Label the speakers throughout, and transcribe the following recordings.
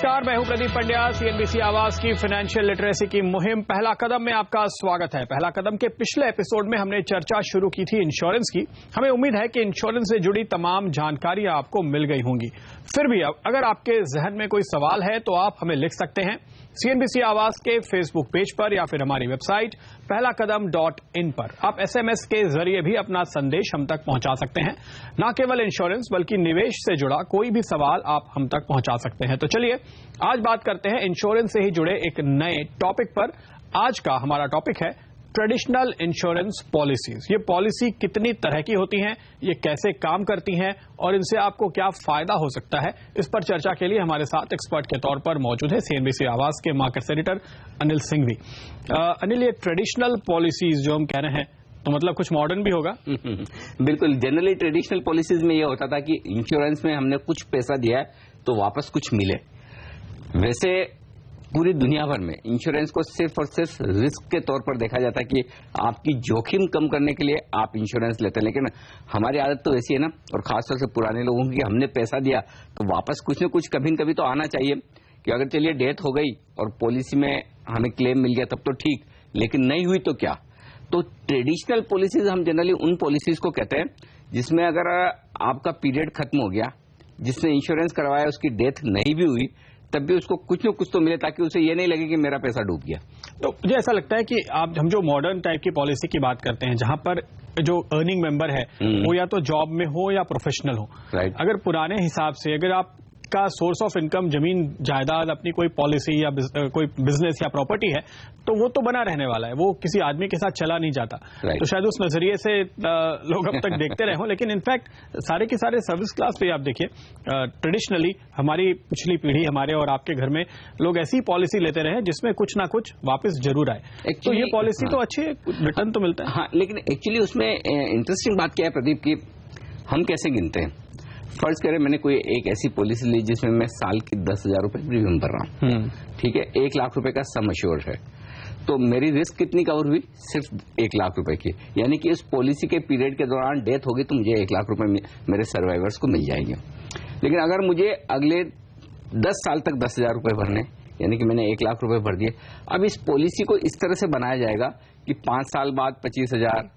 Speaker 1: नमस्कार, मैं हूं प्रदीप पंड्या। सीएनबीसी आवाज की फाइनेंशियल लिटरेसी की मुहिम पहला कदम में आपका स्वागत है। पहला कदम के पिछले एपिसोड में हमने चर्चा शुरू की थी इंश्योरेंस की। हमें उम्मीद है कि इंश्योरेंस से जुड़ी तमाम जानकारियां आपको मिल गई होंगी। फिर भी अगर आपके जहन में कोई सवाल है तो आप हमें लिख सकते हैं सीएनबीसी आवाज के फेसबुक पेज पर या फिर हमारी वेबसाइट pehlakadam.in पर। आप एसएमएस के जरिए भी अपना संदेश हम तक पहुंचा सकते हैं। न केवल इंश्योरेंस बल्कि निवेश से जुड़ा कोई भी सवाल आप हम तक पहुंचा सकते हैं। तो चलिए आज बात करते हैं इंश्योरेंस से ही जुड़े एक नए टॉपिक पर। आज का हमारा टॉपिक है ट्रेडिशनल इंश्योरेंस पॉलिसीज। ये पॉलिसी कितनी तरह की होती हैं, ये कैसे काम करती हैं और इनसे आपको क्या फायदा हो सकता है, इस पर चर्चा के लिए हमारे साथ एक्सपर्ट के तौर पर मौजूद है सीएनबीसी आवाज के मार्केट एडिटर अनिल सिंघवी। अनिल, ये ट्रेडिशनल पॉलिसीज जो हम कह रहे हैं तो मतलब कुछ मॉडर्न भी होगा?
Speaker 2: बिल्कुल। जनरली ट्रेडिशनल पॉलिसीज में ये होता था कि इंश्योरेंस में हमने कुछ पैसा दिया है तो वापस कुछ मिले। वैसे पूरी दुनिया भर में इंश्योरेंस को सिर्फ और सिर्फ रिस्क के तौर पर देखा जाता है कि आपकी जोखिम कम करने के लिए आप इंश्योरेंस लेते हैं। लेकिन हमारी आदत तो ऐसी है ना, और खासतौर से पुराने लोगों की, हमने पैसा दिया तो वापस कुछ न कुछ कभी न कभी तो आना चाहिए। कि अगर चलिए डेथ हो गई और पॉलिसी में हमें क्लेम मिल गया तब तो ठीक, लेकिन नहीं हुई तो क्या। तो ट्रेडिशनल पॉलिसीज हम जनरली उन पॉलिसीज को कहते हैं जिसमें अगर आपका पीरियड खत्म हो गया, जिसने इंश्योरेंस करवाया उसकी डेथ नहीं भी हुई, तब भी उसको कुछ न कुछ तो मिले ताकि उसे ये नहीं लगे कि मेरा पैसा डूब गया।
Speaker 1: तो मुझे ऐसा लगता है कि हम जो मॉडर्न टाइप की पॉलिसी की बात करते हैं, जहां पर जो अर्निंग मेंबर है वो या तो जॉब में हो या प्रोफेशनल हो। अगर पुराने हिसाब से अगर आप का सोर्स ऑफ इनकम जमीन जायदाद, अपनी कोई पॉलिसी या कोई बिजनेस या प्रॉपर्टी है, तो वो तो बना रहने वाला है, वो किसी आदमी के साथ चला नहीं जाता। तो शायद उस नजरिए से लोग अब तक देखते रहे हों। लेकिन इनफैक्ट सारे के सारे सर्विस क्लास पे आप देखिए, ट्रेडिशनली हमारी पिछली पीढ़ी, हमारे और आपके घर में लोग ऐसी पॉलिसी लेते रहे जिसमें कुछ ना कुछ वापस जरूर आए। तो ये पॉलिसी तो अच्छी रिटर्न तो मिलता है।
Speaker 2: हाँ, लेकिन एक्चुअली उसमें इंटरेस्टिंग बात क्या है प्रदीप की, हम कैसे गिनते हैं। फर्ज करें मैंने कोई एक ऐसी पॉलिसी ली जिसमें मैं साल की 10,000 रुपए प्रीमियम भर रहा हूँ, ठीक है, 1 लाख रुपए का सम अश्योर्ड है, तो मेरी रिस्क कितनी कवर हुई? सिर्फ 1 लाख रुपए की। यानी कि उस पॉलिसी के पीरियड के दौरान डेथ होगी तो मुझे 1 लाख रुपए मेरे सर्वाइवर्स को मिल जाएंगे। लेकिन अगर मुझे अगले 10 साल तक 10,000 रुपए भरने, यानी कि मैंने 1 लाख रुपए भर दिए, अब इस पॉलिसी को इस तरह से बनाया जाएगा कि 5 साल बाद 25,000,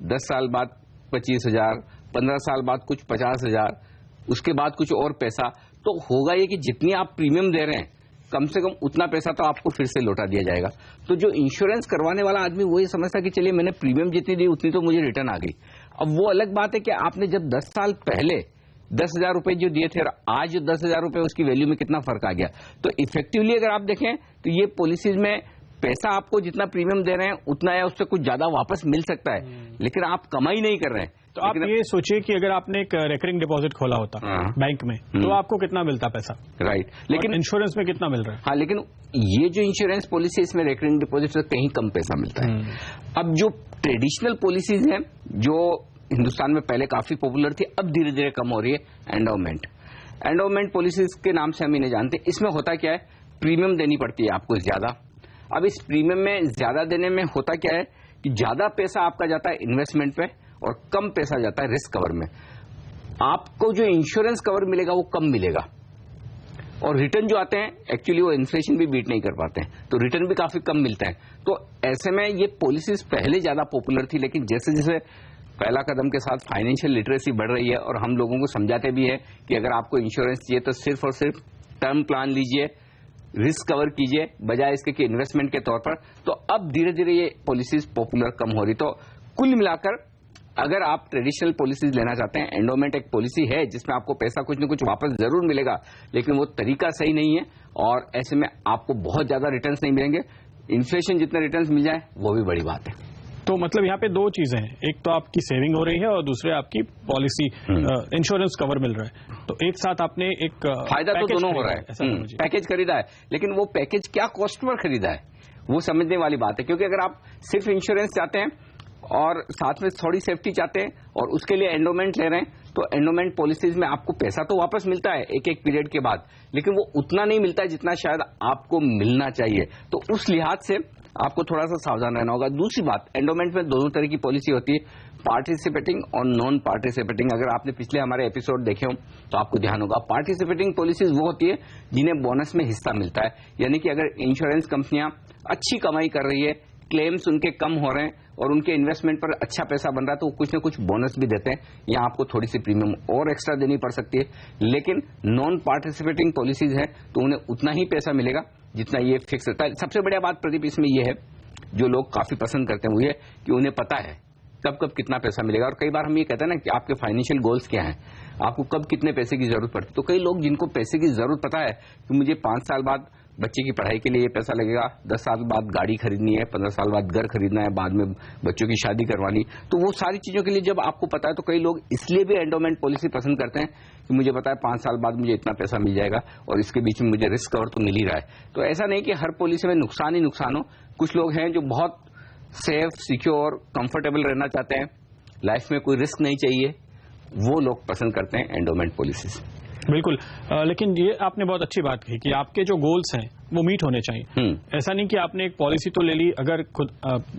Speaker 2: 10 साल बाद 25,000, 15 साल बाद कुछ 50,000, उसके बाद कुछ और पैसा। तो होगा ये कि जितनी आप प्रीमियम दे रहे हैं कम से कम उतना पैसा तो आपको फिर से लौटा दिया जाएगा। तो जो इंश्योरेंस करवाने वाला आदमी वो ये समझता कि चलिए मैंने प्रीमियम जितनी दी उतनी तो मुझे रिटर्न आ गई। अब वो अलग बात है कि आपने जब 10 साल पहले 10,000 रुपए जो दिए थे और आज जो 10,000 रुपए उसकी वैल्यू में कितना फर्क आ गया। तो इफेक्टिवली अगर आप देखें तो ये पॉलिसीज में पैसा आपको जितना प्रीमियम दे रहे हैं उतना या उससे कुछ ज्यादा वापस मिल सकता है, लेकिन आप कमाई नहीं कर रहे हैं।
Speaker 1: तो आप ये सोचिए कि अगर आपने एक रेकरिंग डिपॉजिट खोला होता बैंक में तो आपको कितना मिलता पैसा,
Speaker 2: राइट, लेकिन
Speaker 1: इंश्योरेंस में कितना मिल रहा है?
Speaker 2: हाँ, लेकिन ये जो इंश्योरेंस पॉलिसी इसमें रेकरिंग डिपॉजिट से कहीं कम पैसा मिलता है। अब जो ट्रेडिशनल पॉलिसीज हैं जो हिंदुस्तान में पहले काफी पॉपुलर थी, अब धीरे धीरे कम हो रही है, एंडोमेंट पॉलिसीज के नाम से हम इन्हें जानते हैं। इसमें होता क्या है, प्रीमियम देनी पड़ती है आपको ज्यादा। अब इस प्रीमियम में ज्यादा देने में होता क्या है कि ज्यादा पैसा आपका जाता है इन्वेस्टमेंट पे और कम पैसा जाता है रिस्क कवर में। आपको जो इंश्योरेंस कवर मिलेगा वो कम मिलेगा और रिटर्न जो आते हैं एक्चुअली वो इन्फ्लेशन भी बीट नहीं कर पाते हैं, तो रिटर्न भी काफी कम मिलता है। तो ऐसे में ये पॉलिसीज पहले ज्यादा पॉपुलर थी, लेकिन जैसे जैसे पहला कदम के साथ फाइनेंशियल लिटरेसी बढ़ रही है और हम लोगों को समझाते भी है कि अगर आपको इंश्योरेंस चाहिए तो सिर्फ और सिर्फ टर्म प्लान लीजिए, रिस्क कवर कीजिए बजाय इसके कि इन्वेस्टमेंट के तौर पर। तो अब धीरे धीरे ये पॉलिसीज पॉपुलर कम हो रही। तो कुल मिलाकर अगर आप ट्रेडिशनल पॉलिसीज लेना चाहते हैं, एंडोमेंट एक पॉलिसी है जिसमें आपको पैसा कुछ न कुछ वापस जरूर मिलेगा, लेकिन वो तरीका सही नहीं है और ऐसे में आपको बहुत ज्यादा रिटर्न्स नहीं मिलेंगे। इन्फ्लेशन जितने रिटर्न्स मिल जाए वो भी बड़ी बात है।
Speaker 1: तो मतलब यहाँ पे दो चीजें हैं, एक तो आपकी सेविंग हो रही है और दूसरे आपकी पॉलिसी इंश्योरेंस कवर मिल रहा है। तो एक साथ आपने एक
Speaker 2: फायदा तो दोनों हो रहा है, पैकेज खरीदा है, लेकिन वो पैकेज क्या कॉस्ट पर खरीदा है वो समझने वाली बात है। क्योंकि अगर आप सिर्फ इंश्योरेंस चाहते हैं और साथ में थोड़ी सेफ्टी चाहते हैं और उसके लिए एंडोमेंट ले रहे हैं, तो एंडोमेंट पॉलिसीज में आपको पैसा तो वापस मिलता है एक एक पीरियड के बाद, लेकिन वो उतना नहीं मिलता है जितना शायद आपको मिलना चाहिए। तो उस लिहाज से आपको थोड़ा सा सावधान रहना होगा। दूसरी बात, एंडोमेंट में दोनों तरह की पॉलिसी होती है, पार्टिसिपेटिंग और नॉन पार्टिसिपेटिंग। अगर आपने पिछले हमारे एपिसोड देखे हो तो आपको ध्यान होगा, पार्टिसिपेटिंग पॉलिसीज वो होती है जिन्हें बोनस में हिस्सा मिलता है, यानी कि अगर इंश्योरेंस कंपनियां अच्छी कमाई कर रही है, क्लेम्स उनके कम हो रहे हैं और उनके इन्वेस्टमेंट पर अच्छा पैसा बन रहा है, तो कुछ ना कुछ बोनस भी देते हैं, यहाँ आपको थोड़ी सी प्रीमियम और एक्स्ट्रा देनी पड़ सकती है। लेकिन नॉन पार्टिसिपेटिंग पॉलिसीज है तो उन्हें उतना ही पैसा मिलेगा जितना ये फिक्स रहता है। सबसे बढ़िया बात प्रदीप इसमें यह है, जो लोग काफी पसंद करते हैं वो ये कि उन्हें पता है कब कब कितना पैसा मिलेगा। और कई बार हम ये कहते हैं ना कि आपके फाइनेंशियल गोल्स क्या हैं, आपको कब कितने पैसे की जरूरत पड़ती है। तो कई लोग जिनको पैसे की जरूरत पता है कि मुझे 5 साल बाद बच्चे की पढ़ाई के लिए ये पैसा लगेगा, 10 साल बाद गाड़ी खरीदनी है, 15 साल बाद घर खरीदना है, बाद में बच्चों की शादी करवानी, तो वो सारी चीजों के लिए जब आपको पता है तो कई लोग इसलिए भी एंडोमेंट पॉलिसी पसंद करते हैं कि मुझे पता है 5 साल बाद मुझे इतना पैसा मिल जाएगा और इसके बीच में मुझे रिस्क कवर तो मिल ही रहा है। तो ऐसा नहीं कि हर पॉलिसी में नुकसान ही नुकसान हो। कुछ लोग हैं जो बहुत सेफ, सिक्योर, कंफर्टेबल रहना चाहते हैं, लाइफ में कोई रिस्क नहीं चाहिए, वो लोग पसंद करते हैं एंडोमेंट पॉलिसीज।
Speaker 1: बिल्कुल, लेकिन ये आपने बहुत अच्छी बात कही कि आपके जो गोल्स हैं वो मीट होने चाहिए। ऐसा नहीं कि आपने एक पॉलिसी तो ले ली, अगर खुद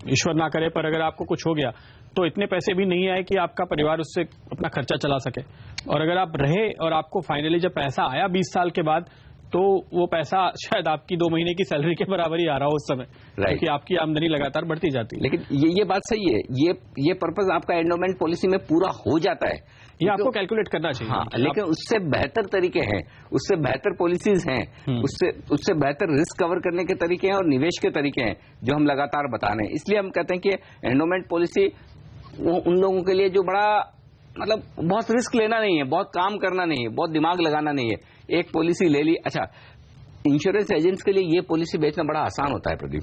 Speaker 1: ईश्वर ना करे पर अगर आपको कुछ हो गया तो इतने पैसे भी नहीं आए कि आपका परिवार उससे अपना खर्चा चला सके। और अगर आप रहे और आपको फाइनली जब पैसा आया 20 साल के बाद, तो वो पैसा शायद आपकी 2 महीने की सैलरी के बराबर ही आ रहा हो उस समय, क्योंकि आपकी आमदनी लगातार बढ़ती जाती है।
Speaker 2: लेकिन ये बात सही है, ये पर्पस आपका एंडोमेंट पॉलिसी में पूरा हो जाता है,
Speaker 1: ये आपको कैलकुलेट करना चाहिए।
Speaker 2: हाँ, लेकिन उससे बेहतर तरीके हैं, उससे बेहतर पॉलिसीज हैं, उससे बेहतर रिस्क कवर करने के तरीके हैं और निवेश के तरीके हैं जो हम लगातार बता रहे हैं। इसलिए हम कहते हैं कि एंडोमेंट पॉलिसी उन लोगों के लिए जो बड़ा मतलब बहुत रिस्क लेना नहीं है, बहुत काम करना नहीं है, बहुत दिमाग लगाना नहीं है, एक पॉलिसी ले ली। अच्छा, इंश्योरेंस एजेंट्स के लिए ये पॉलिसी बेचना बड़ा आसान होता है प्रदीप,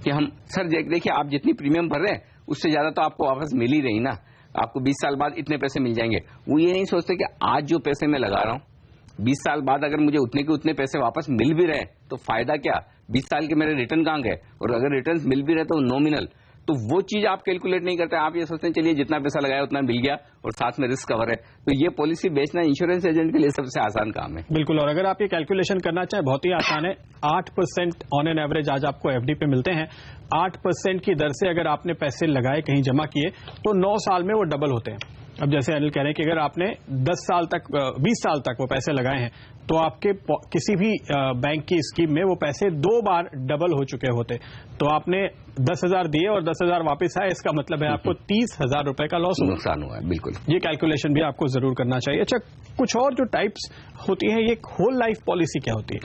Speaker 2: कि हम सर देखिए आप जितनी प्रीमियम भर रहे हैं उससे ज्यादा तो आपको वापस मिल ही रही ना, आपको 20 साल बाद इतने पैसे मिल जाएंगे। वो ये नहीं सोचते कि आज जो पैसे मैं लगा रहा हूं 20 साल बाद अगर मुझे उतने के उतने पैसे वापस मिल भी रहे तो फायदा क्या, 20 साल के मेरे रिटर्न कहां गए, और अगर रिटर्न मिल भी रहे तो नॉमिनल। तो वो चीज आप कैलकुलेट नहीं करते, आप ये सोचते हैं चलिए जितना पैसा लगाया उतना मिल गया और साथ में रिस्क कवर है। तो ये पॉलिसी बेचना इंश्योरेंस एजेंट के लिए सबसे आसान काम है।
Speaker 1: बिल्कुल, और अगर आप ये कैलकुलेशन करना चाहें बहुत ही आसान है। 8% ऑन एन एवरेज आज आपको एफडी पे मिलते हैं। 8% की दर से अगर आपने पैसे लगाए, कहीं जमा किए, तो 9 साल में वो डबल होते हैं। अब जैसे अनिल कह रहे हैं कि अगर आपने 10 साल तक 20 साल तक वो पैसे लगाए हैं तो आपके किसी भी बैंक की स्कीम में वो पैसे 2 बार डबल हो चुके होते। तो आपने 10,000 दिए और 10,000 वापस आए, इसका मतलब है आपको 30,000 रुपए का लॉस
Speaker 2: नुकसान हुआ है। बिल्कुल, ये
Speaker 1: कैलकुलेशन भी आपको जरूर करना चाहिए। अच्छा, कुछ और जो टाइप्स होती है, ये होल लाइफ पॉलिसी क्या होती है?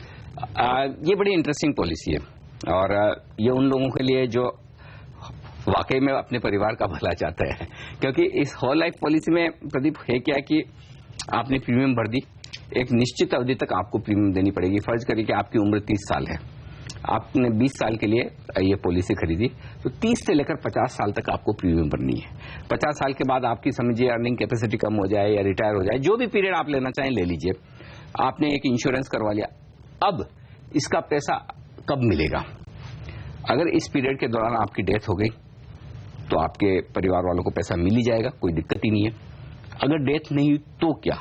Speaker 2: ये बड़ी इंटरेस्टिंग पॉलिसी है और ये उन लोगों के लिए जो वाकई में अपने परिवार का भला चाहता है, क्योंकि इस होल लाइफ पॉलिसी में प्रदीप है क्या कि आपने प्रीमियम भर दी, एक निश्चित अवधि तक आपको प्रीमियम देनी पड़ेगी। फर्ज करिए कि आपकी उम्र 30 साल है, आपने 20 साल के लिए ये पॉलिसी खरीदी, तो 30 से लेकर 50 साल तक आपको प्रीमियम भरनी है। 50 साल के बाद आपकी समझिए अर्निंग कैपेसिटी कम हो जाए या रिटायर हो जाए, जो भी पीरियड आप लेना चाहें ले लीजिए, आपने एक इंश्योरेंस करवा लिया। अब इसका पैसा कब मिलेगा? अगर इस पीरियड के दौरान आपकी डेथ हो गई तो आपके परिवार वालों को पैसा मिल ही जाएगा, कोई दिक्कत ही नहीं है। अगर डेथ नहीं हुई तो क्या?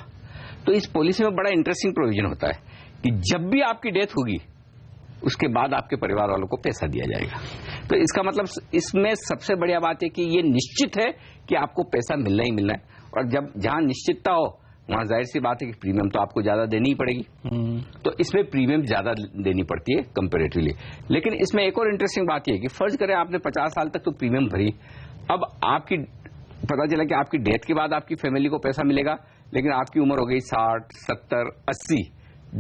Speaker 2: तो इस पॉलिसी में बड़ा इंटरेस्टिंग प्रोविजन होता है कि जब भी आपकी डेथ होगी उसके बाद आपके परिवार वालों को पैसा दिया जाएगा। तो इसका मतलब इसमें सबसे बढ़िया बात है कि ये निश्चित है कि आपको पैसा मिलना ही मिलना है, और जब जहां निश्चितता हो वहां जाहिर सी बात है कि प्रीमियम तो आपको ज्यादा देनी ही पड़ेगी। तो इसमें प्रीमियम ज्यादा देनी पड़ती है कंपेरेटिवली। लेकिन इसमें एक और इंटरेस्टिंग बात यह है कि फर्ज करें आपने 50 साल तक तो प्रीमियम भरी, अब आपकी पता चला कि आपकी डेथ के बाद आपकी फैमिली को पैसा मिलेगा, लेकिन आपकी उम्र हो गई 60, 70, 80,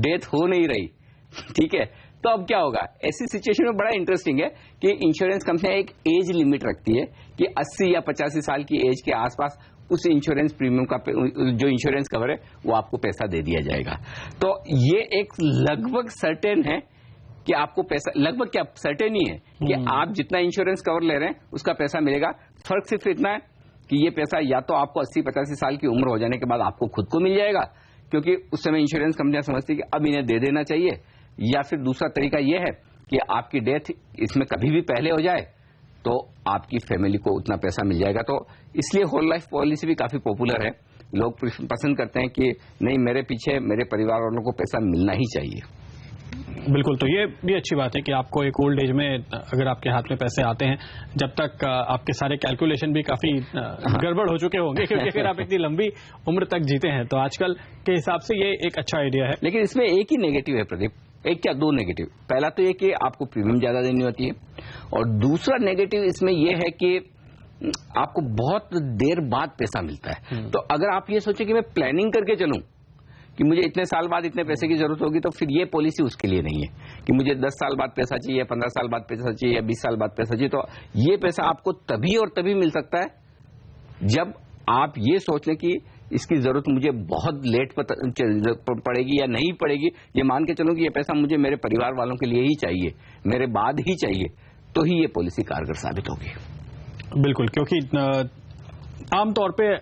Speaker 2: डेथ हो नहीं रही, ठीक है, तो अब क्या होगा? ऐसी सिचुएशन में बड़ा इंटरेस्टिंग है कि इंश्योरेंस कंपनियां एक एज लिमिट रखती है कि 80 या 85 साल की एज के आसपास उस इंश्योरेंस प्रीमियम का जो इंश्योरेंस कवर है वो आपको पैसा दे दिया जाएगा। तो ये एक लगभग सर्टेन है कि आपको पैसा, लगभग क्या सर्टेन ही है कि आप जितना इंश्योरेंस कवर ले रहे हैं उसका पैसा मिलेगा। फर्क सिर्फ इतना है कि ये पैसा या तो आपको 80-85 साल की उम्र हो जाने के बाद आपको खुद को मिल जाएगा, क्योंकि उस समय इंश्योरेंस कंपनियां समझती है कि अब इन्हें दे देना चाहिए, या फिर दूसरा तरीका यह है कि आपकी डेथ इसमें कभी भी पहले हो जाए तो आपकी फैमिली को उतना पैसा मिल जाएगा। तो इसलिए होल लाइफ पॉलिसी भी काफी पॉपुलर है, लोग पसंद करते हैं कि नहीं, मेरे पीछे मेरे परिवार वालों को पैसा मिलना ही चाहिए।
Speaker 1: बिल्कुल, तो ये भी अच्छी बात है कि आपको एक ओल्ड एज में अगर आपके हाथ में पैसे आते हैं, जब तक आपके सारे कैलकुलेशन भी काफी गड़बड़ हो चुके होंगे, क्योंकि अगर आप इतनी लंबी उम्र तक जीते हैं तो आजकल के हिसाब से ये एक अच्छा आइडिया है।
Speaker 2: लेकिन इसमें एक ही नेगेटिव है प्रदीप, एक क्या दो नेगेटिव। पहला तो ये कि आपको प्रीमियम ज्यादा देनी होती है, और दूसरा नेगेटिव इसमें यह है कि आपको बहुत देर बाद पैसा मिलता है। तो अगर आप ये सोचें कि मैं प्लानिंग करके चलूं कि मुझे इतने साल बाद इतने पैसे की जरूरत होगी, तो फिर ये पॉलिसी उसके लिए नहीं है कि मुझे 10 साल बाद पैसा चाहिए, 15 साल बाद पैसा चाहिए, या 20 साल बाद पैसा चाहिए। तो ये पैसा आपको तभी और तभी मिल सकता है जब आप ये सोच लें कि इसकी जरूरत मुझे बहुत लेट पड़ेगी या नहीं पड़ेगी। ये मान के चलो कि ये पैसा मुझे मेरे परिवार वालों के लिए ही चाहिए, मेरे बाद ही चाहिए, तो ही ये पॉलिसी कारगर साबित होगी।
Speaker 1: बिल्कुल, क्योंकि आमतौर पे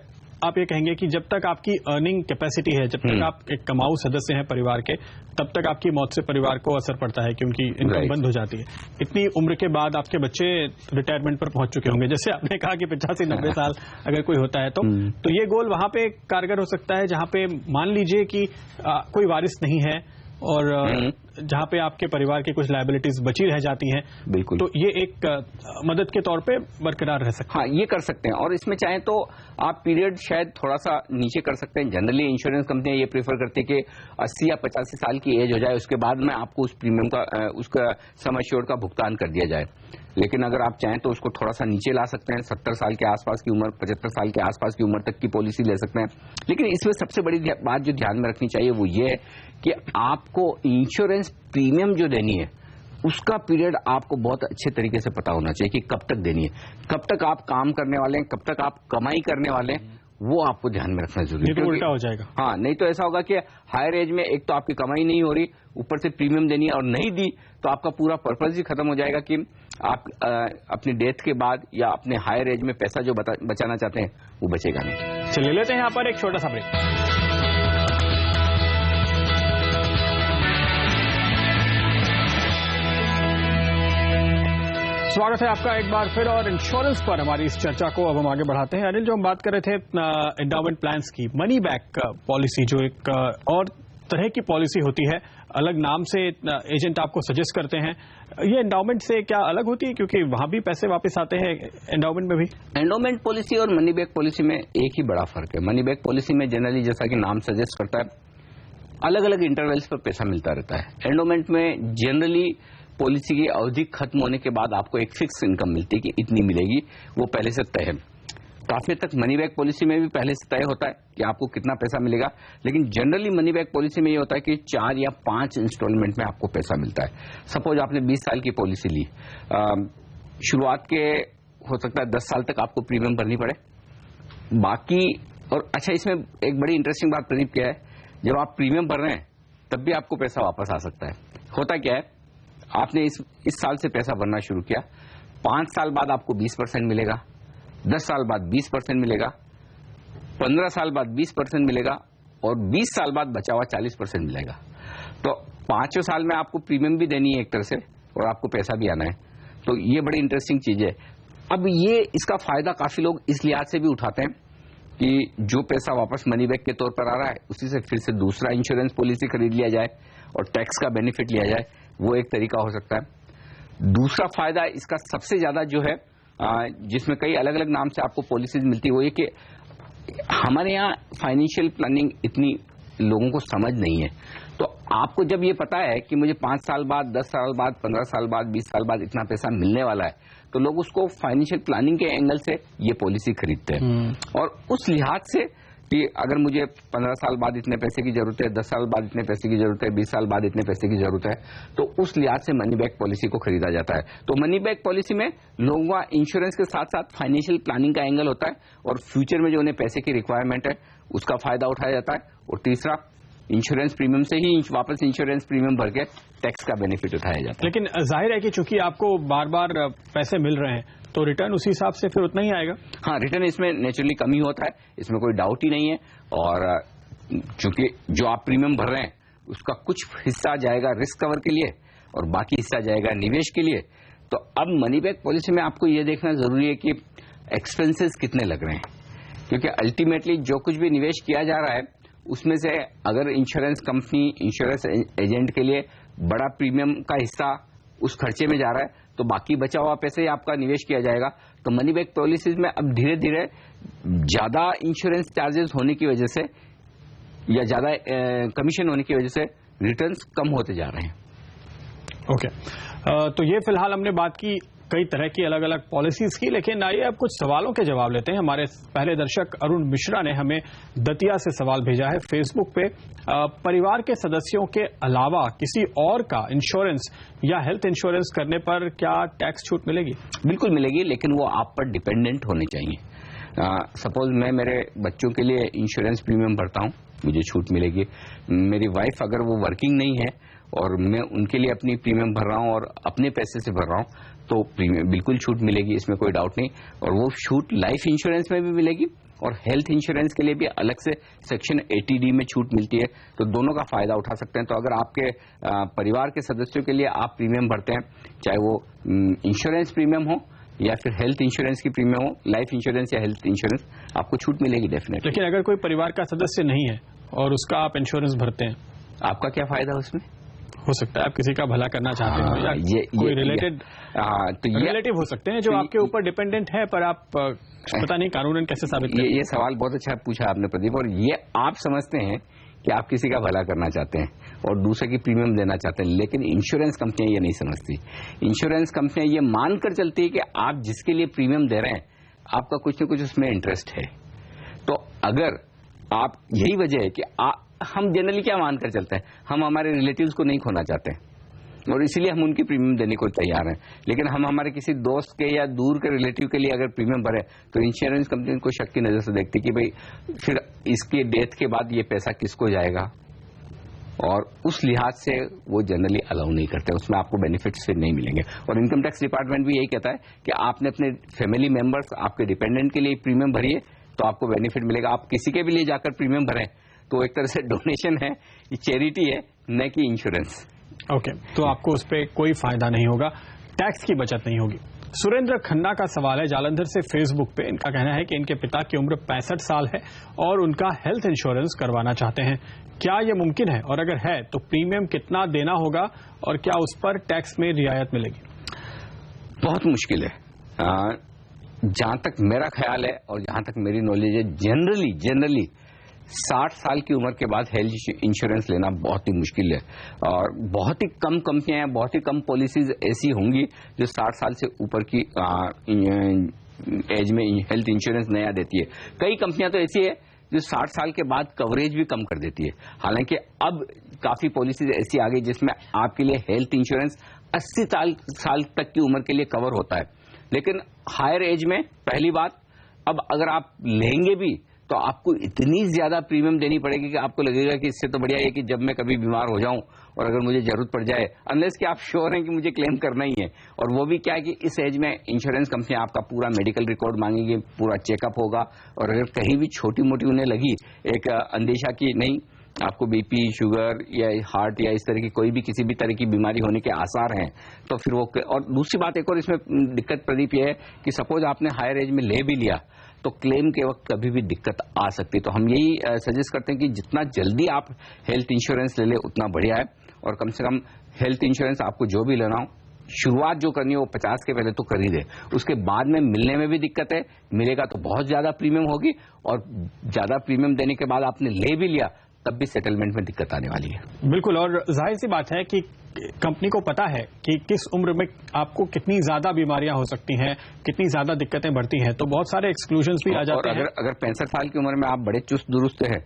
Speaker 1: आप ये कहेंगे कि जब तक आपकी अर्निंग कैपेसिटी है, जब तक आप एक कमाऊ सदस्य हैं परिवार के, तब तक आपकी मौत से परिवार को असर पड़ता है, क्योंकि इनकम बंद हो जाती है। इतनी उम्र के बाद आपके बच्चे रिटायरमेंट पर पहुंच चुके होंगे, जैसे आपने कहा कि 85-90 साल अगर कोई होता है तो ये गोल वहां पे कारगर हो सकता है जहां पे मान लीजिए कि कोई वारिस नहीं है और जहां पे आपके परिवार की कुछ लायबिलिटीज बची रह जाती हैं।
Speaker 2: बिल्कुल,
Speaker 1: तो ये एक मदद के तौर पे बरकरार रह सकता है।
Speaker 2: हाँ, ये कर सकते हैं, और इसमें चाहें तो आप पीरियड शायद थोड़ा सा नीचे कर सकते हैं। जनरली इंश्योरेंस कंपनियां ये प्रेफर करती है कि 80 या 85 साल की एज हो जाए, उसके बाद में आपको उस प्रीमियम का उसका सम एश्योर्ड का भुगतान कर दिया जाए। लेकिन अगर आप चाहें तो उसको थोड़ा सा नीचे ला सकते हैं, 70 साल के आसपास की उम्र, 75 साल के आसपास की उम्र तक की पॉलिसी ले सकते हैं। लेकिन इसमें सबसे बड़ी बात जो ध्यान में रखनी चाहिए वो ये है कि आपको इंश्योरेंस प्रीमियम जो देनी है उसका पीरियड आपको बहुत अच्छे तरीके से पता होना चाहिए कि कब तक देनी है, कब तक आप काम करने वाले हैं, कब तक आप कमाई करने वाले हैं, वो आपको ध्यान में रखना जरूरी है।
Speaker 1: तो उल्टा हो जाएगा।
Speaker 2: हाँ, नहीं तो ऐसा होगा कि हायर एज में एक तो आपकी कमाई नहीं हो रही, ऊपर से प्रीमियम देनी है, और नहीं दी तो आपका पूरा पर्पज ही खत्म हो जाएगा कि आप अपनी डेथ के बाद या अपने हायर एज में पैसा जो बचाना चाहते हैं वो बचेगा नहीं।
Speaker 1: चलिए लेते हैं यहाँ पर एक छोटा सा ब्रेक। स्वागत है आपका एक बार फिर, और इंश्योरेंस पर हमारी इस चर्चा को अब हम आगे बढ़ाते हैं। अनिल, जो हम बात कर रहे थे एंडाउमेंट प्लान्स की, मनी बैक पॉलिसी जो एक और तरह की पॉलिसी होती है, अलग नाम से एजेंट आपको सजेस्ट करते हैं, ये एंडाउमेंट से क्या अलग होती है? क्योंकि वहां भी पैसे वापस आते हैं, एंडाउमेंट में भी।
Speaker 2: एंडाउमेंट पॉलिसी और मनी बैक पॉलिसी में एक ही बड़ा फर्क है। मनी बैक पॉलिसी में जनरली, जैसा कि नाम सजेस्ट करता है, अलग अलग इंटरवल्स पर पैसा मिलता रहता है। एंडाउमेंट में जनरली पॉलिसी की अवधि खत्म होने के बाद आपको एक फिक्स इनकम मिलती है कि इतनी मिलेगी, वो पहले से तय है। काफी हद तक मनी बैक पॉलिसी में भी पहले से तय होता है कि आपको कितना पैसा मिलेगा, लेकिन जनरली मनी बैक पॉलिसी में ये होता है कि 4 या 5 इंस्टॉलमेंट में आपको पैसा मिलता है। सपोज आपने 20 साल की पॉलिसी ली, शुरुआत के हो सकता है 10 साल तक आपको प्रीमियम भरनी पड़े, बाकी। और अच्छा, इसमें एक बड़ी इंटरेस्टिंग बात प्रदीप क्या है, जब आप प्रीमियम भर रहे हैं तब भी आपको पैसा वापस आ सकता है। होता क्या है, आपने इस साल से पैसा भरना शुरू किया, 5 साल बाद आपको 20% मिलेगा, 10 साल बाद 20% मिलेगा, 15 साल बाद 20% मिलेगा, और 20 साल बाद बचा हुआ 40% मिलेगा। तो 5 साल में आपको प्रीमियम भी देनी है एक तरह से, और आपको पैसा भी आना है। तो ये बड़ी इंटरेस्टिंग चीज है। अब ये इसका फायदा काफी लोग इस लिहाज से भी उठाते हैं कि जो पैसा वापस मनी बैक के तौर पर आ रहा है उसी से फिर से दूसरा इंश्योरेंस पॉलिसी खरीद लिया जाए और टैक्स का बेनिफिट लिया जाए, वो एक तरीका हो सकता है। दूसरा फायदा इसका सबसे ज्यादा जो है, जिसमें कई अलग अलग नाम से आपको पॉलिसीज मिलती है, वो ये कि हमारे यहाँ फाइनेंशियल प्लानिंग इतनी लोगों को समझ नहीं है। तो आपको जब ये पता है कि मुझे 5 साल बाद, 10 साल बाद, 15 साल बाद, 20 साल बाद इतना पैसा मिलने वाला है, तो लोग उसको फाइनेंशियल प्लानिंग के एंगल से ये पॉलिसी खरीदते हैं। और उस लिहाज से कि अगर मुझे 15 साल बाद इतने पैसे की जरूरत है, 10 साल बाद इतने पैसे की जरूरत है, 20 साल बाद इतने पैसे की जरूरत है, तो उस लिहाज से मनी बैक पॉलिसी को खरीदा जाता है। तो मनी बैक पॉलिसी में लोगों का इंश्योरेंस के साथ साथ फाइनेंशियल प्लानिंग का एंगल होता है, और फ्यूचर में जो उन्हें पैसे की रिक्वायरमेंट है उसका फायदा उठाया जाता है। और तीसरा, इंश्योरेंस प्रीमियम से ही वापस इंश्योरेंस प्रीमियम भर के टैक्स का बेनिफिट उठाया जाता है।
Speaker 1: लेकिन जाहिर है कि चूंकि आपको बार बार पैसे मिल रहे हैं तो रिटर्न उसी हिसाब से फिर उतना ही आएगा।
Speaker 2: हाँ, रिटर्न इसमें नेचुरली कम ही होता है, इसमें कोई डाउट ही नहीं है। और चूंकि जो आप प्रीमियम भर रहे हैं उसका कुछ हिस्सा जाएगा रिस्क कवर के लिए और बाकी हिस्सा जाएगा निवेश के लिए। तो अब मनी बैक पॉलिसी में आपको ये देखना जरूरी है कि एक्सपेंसेस कितने लग रहे हैं, क्योंकि अल्टीमेटली जो कुछ भी निवेश किया जा रहा है उसमें से अगर इंश्योरेंस कंपनी, इंश्योरेंस एजेंट के लिए बड़ा प्रीमियम का हिस्सा उस खर्चे में जा रहा है, तो बाकी बचा हुआ पैसे ही आपका निवेश किया जाएगा। तो मनी बैक पॉलिसीज में अब धीरे धीरे ज्यादा इंश्योरेंस चार्जेस होने की वजह से या ज्यादा कमीशन होने की वजह से रिटर्न्स कम होते जा रहे हैं।
Speaker 1: ओके, तो ये फिलहाल हमने बात की कई तरह की अलग अलग पॉलिसीज की, लेकिन आइए अब कुछ सवालों के जवाब लेते हैं। हमारे पहले दर्शक अरुण मिश्रा ने हमें दतिया से सवाल भेजा है फेसबुक पे। परिवार के सदस्यों के अलावा किसी और का इंश्योरेंस या हेल्थ इंश्योरेंस करने पर क्या टैक्स छूट मिलेगी?
Speaker 2: बिल्कुल मिलेगी, लेकिन वो आप पर डिपेंडेंट होने चाहिए। सपोज मैं मेरे बच्चों के लिए इंश्योरेंस प्रीमियम भरता हूं, मुझे छूट मिलेगी। मेरी वाइफ अगर वो वर्किंग नहीं है और मैं उनके लिए अपनी प्रीमियम भर रहा हूं और अपने पैसे से भर रहा हूं, तो प्रीमियम बिल्कुल छूट मिलेगी, इसमें कोई डाउट नहीं। और वो छूट लाइफ इंश्योरेंस में भी मिलेगी और हेल्थ इंश्योरेंस के लिए भी अलग से सेक्शन 80D में छूट मिलती है, तो दोनों का फायदा उठा सकते हैं। तो अगर आपके परिवार के सदस्यों के लिए आप प्रीमियम भरते हैं, चाहे वो इंश्योरेंस प्रीमियम हो या फिर हेल्थ इंश्योरेंस की प्रीमियम हो, लाइफ इंश्योरेंस या हेल्थ इंश्योरेंस, आपको छूट मिलेगी डेफिनेटली।
Speaker 1: लेकिन अगर कोई परिवार का सदस्य नहीं है और उसका आप इंश्योरेंस भरते हैं,
Speaker 2: आपका क्या फायदा उसमें?
Speaker 1: हो सकता है आप किसी का भला करना चाहते हो या कोई रिलेटेड तो रिलेटिव हो सकते हैं जो आपके ऊपर डिपेंडेंट है, पर आप पता नहीं कानूनन कैसे साबित करें।
Speaker 2: ये सवाल बहुत अच्छा पूछा आपने प्रदीप, और ये आप समझते हैं कि आप किसी का भला करना चाहते हैं और दूसरे की प्रीमियम देना चाहते हैं, लेकिन इंश्योरेंस कंपनियां ये नहीं समझती। इंश्योरेंस कंपनियां ये मानकर चलती है कि आप जिसके लिए प्रीमियम दे रहे हैं आपका कुछ न कुछ उसमें इंटरेस्ट है। तो अगर आप, यही वजह है कि हम जनरली क्या मानकर चलते हैं, हम हमारे रिलेटिव्स को नहीं खोना चाहते और इसीलिए हम उनकी प्रीमियम देने को तैयार हैं। लेकिन हम हमारे किसी दोस्त के या दूर के रिलेटिव के लिए अगर प्रीमियम भरे तो इंश्योरेंस कंपनी को शक की नजर से देखती कि भाई फिर इसके डेथ के बाद ये पैसा किसको जाएगा, और उस लिहाज से वो जनरली अलाउ नहीं करते, उसमें आपको बेनिफिट्स फिर नहीं मिलेंगे। और इनकम टैक्स डिपार्टमेंट भी यही कहता है कि आपने अपने फैमिली मेंबर्स, आपके डिपेंडेंट के लिए प्रीमियम भरिए तो आपको बेनिफिट मिलेगा। आप किसी के भी लिए जाकर प्रीमियम भरें तो एक तरह से डोनेशन है, ये चैरिटी है, न कि इंश्योरेंस।
Speaker 1: ओके, तो आपको उस पर कोई फायदा नहीं होगा, टैक्स की बचत नहीं होगी। सुरेंद्र खन्ना का सवाल है जालंधर से फेसबुक पे। इनका कहना है कि इनके पिता की उम्र 65 साल है और उनका हेल्थ इंश्योरेंस करवाना चाहते हैं, क्या यह मुमकिन है, और अगर है तो प्रीमियम कितना देना होगा और क्या उस पर टैक्स में रियायत मिलेगी?
Speaker 2: बहुत मुश्किल है। जहां तक मेरा ख्याल है और जहां तक मेरी नॉलेज है, जनरली 60 साल की उम्र के बाद हेल्थ इंश्योरेंस लेना बहुत ही मुश्किल है और बहुत ही कम कंपनियां, बहुत ही कम पॉलिसीज ऐसी होंगी जो 60 साल से ऊपर की एज में हेल्थ इंश्योरेंस नया देती है। कई कंपनियां तो ऐसी है जो 60 साल के बाद कवरेज भी कम कर देती है। हालांकि अब काफी पॉलिसीज ऐसी आ गई जिसमें आपके लिए हेल्थ इंश्योरेंस 80 साल तक की उम्र के लिए कवर होता है। लेकिन हायर एज में पहली बात, अब अगर आप लेंगे भी तो आपको इतनी ज्यादा प्रीमियम देनी पड़ेगी कि आपको लगेगा कि इससे तो बढ़िया है कि जब मैं कभी बीमार हो जाऊं और अगर मुझे जरूरत पड़ जाए, अनलेस कि आप श्योर हैं कि मुझे क्लेम करना ही है। और वो भी क्या है कि इस एज में इंश्योरेंस कंपनी आपका पूरा मेडिकल रिकॉर्ड मांगेगी, पूरा चेकअप होगा, और अगर कहीं भी छोटी मोटी उन्हें लगी एक अंदेशा की नहीं आपको बीपी, शुगर या हार्ट या इस तरह की कोई भी किसी भी तरह की बीमारी होने के आसार हैं, तो फिर वो। और दूसरी बात एक और इसमें दिक्कत प्रदीप ये है कि सपोज आपने हायर एज में ले भी लिया तो क्लेम के वक्त कभी भी दिक्कत आ सकती है। तो हम यही सजेस्ट करते हैं कि जितना जल्दी आप हेल्थ इंश्योरेंस ले ले उतना बढ़िया है, और कम से कम हेल्थ इंश्योरेंस आपको जो भी लेना हो, शुरुआत जो करनी है वो 50 के पहले तो कर ही दे। उसके बाद में मिलने में भी दिक्कत है, मिलेगा तो बहुत ज्यादा प्रीमियम होगी, और ज्यादा प्रीमियम देने के बाद आपने ले भी लिया तब भी सेटलमेंट में दिक्कत आने वाली है।
Speaker 1: बिल्कुल, और जाहिर सी बात है कि कंपनी को पता है कि किस उम्र में आपको कितनी ज्यादा बीमारियां हो सकती हैं, कितनी ज्यादा दिक्कतें बढ़ती हैं, तो बहुत सारे एक्सक्लूजन्स भी आ जाते हैं।
Speaker 2: अगर 65 साल की उम्र में आप बड़े चुस्त दुरुस्त हैं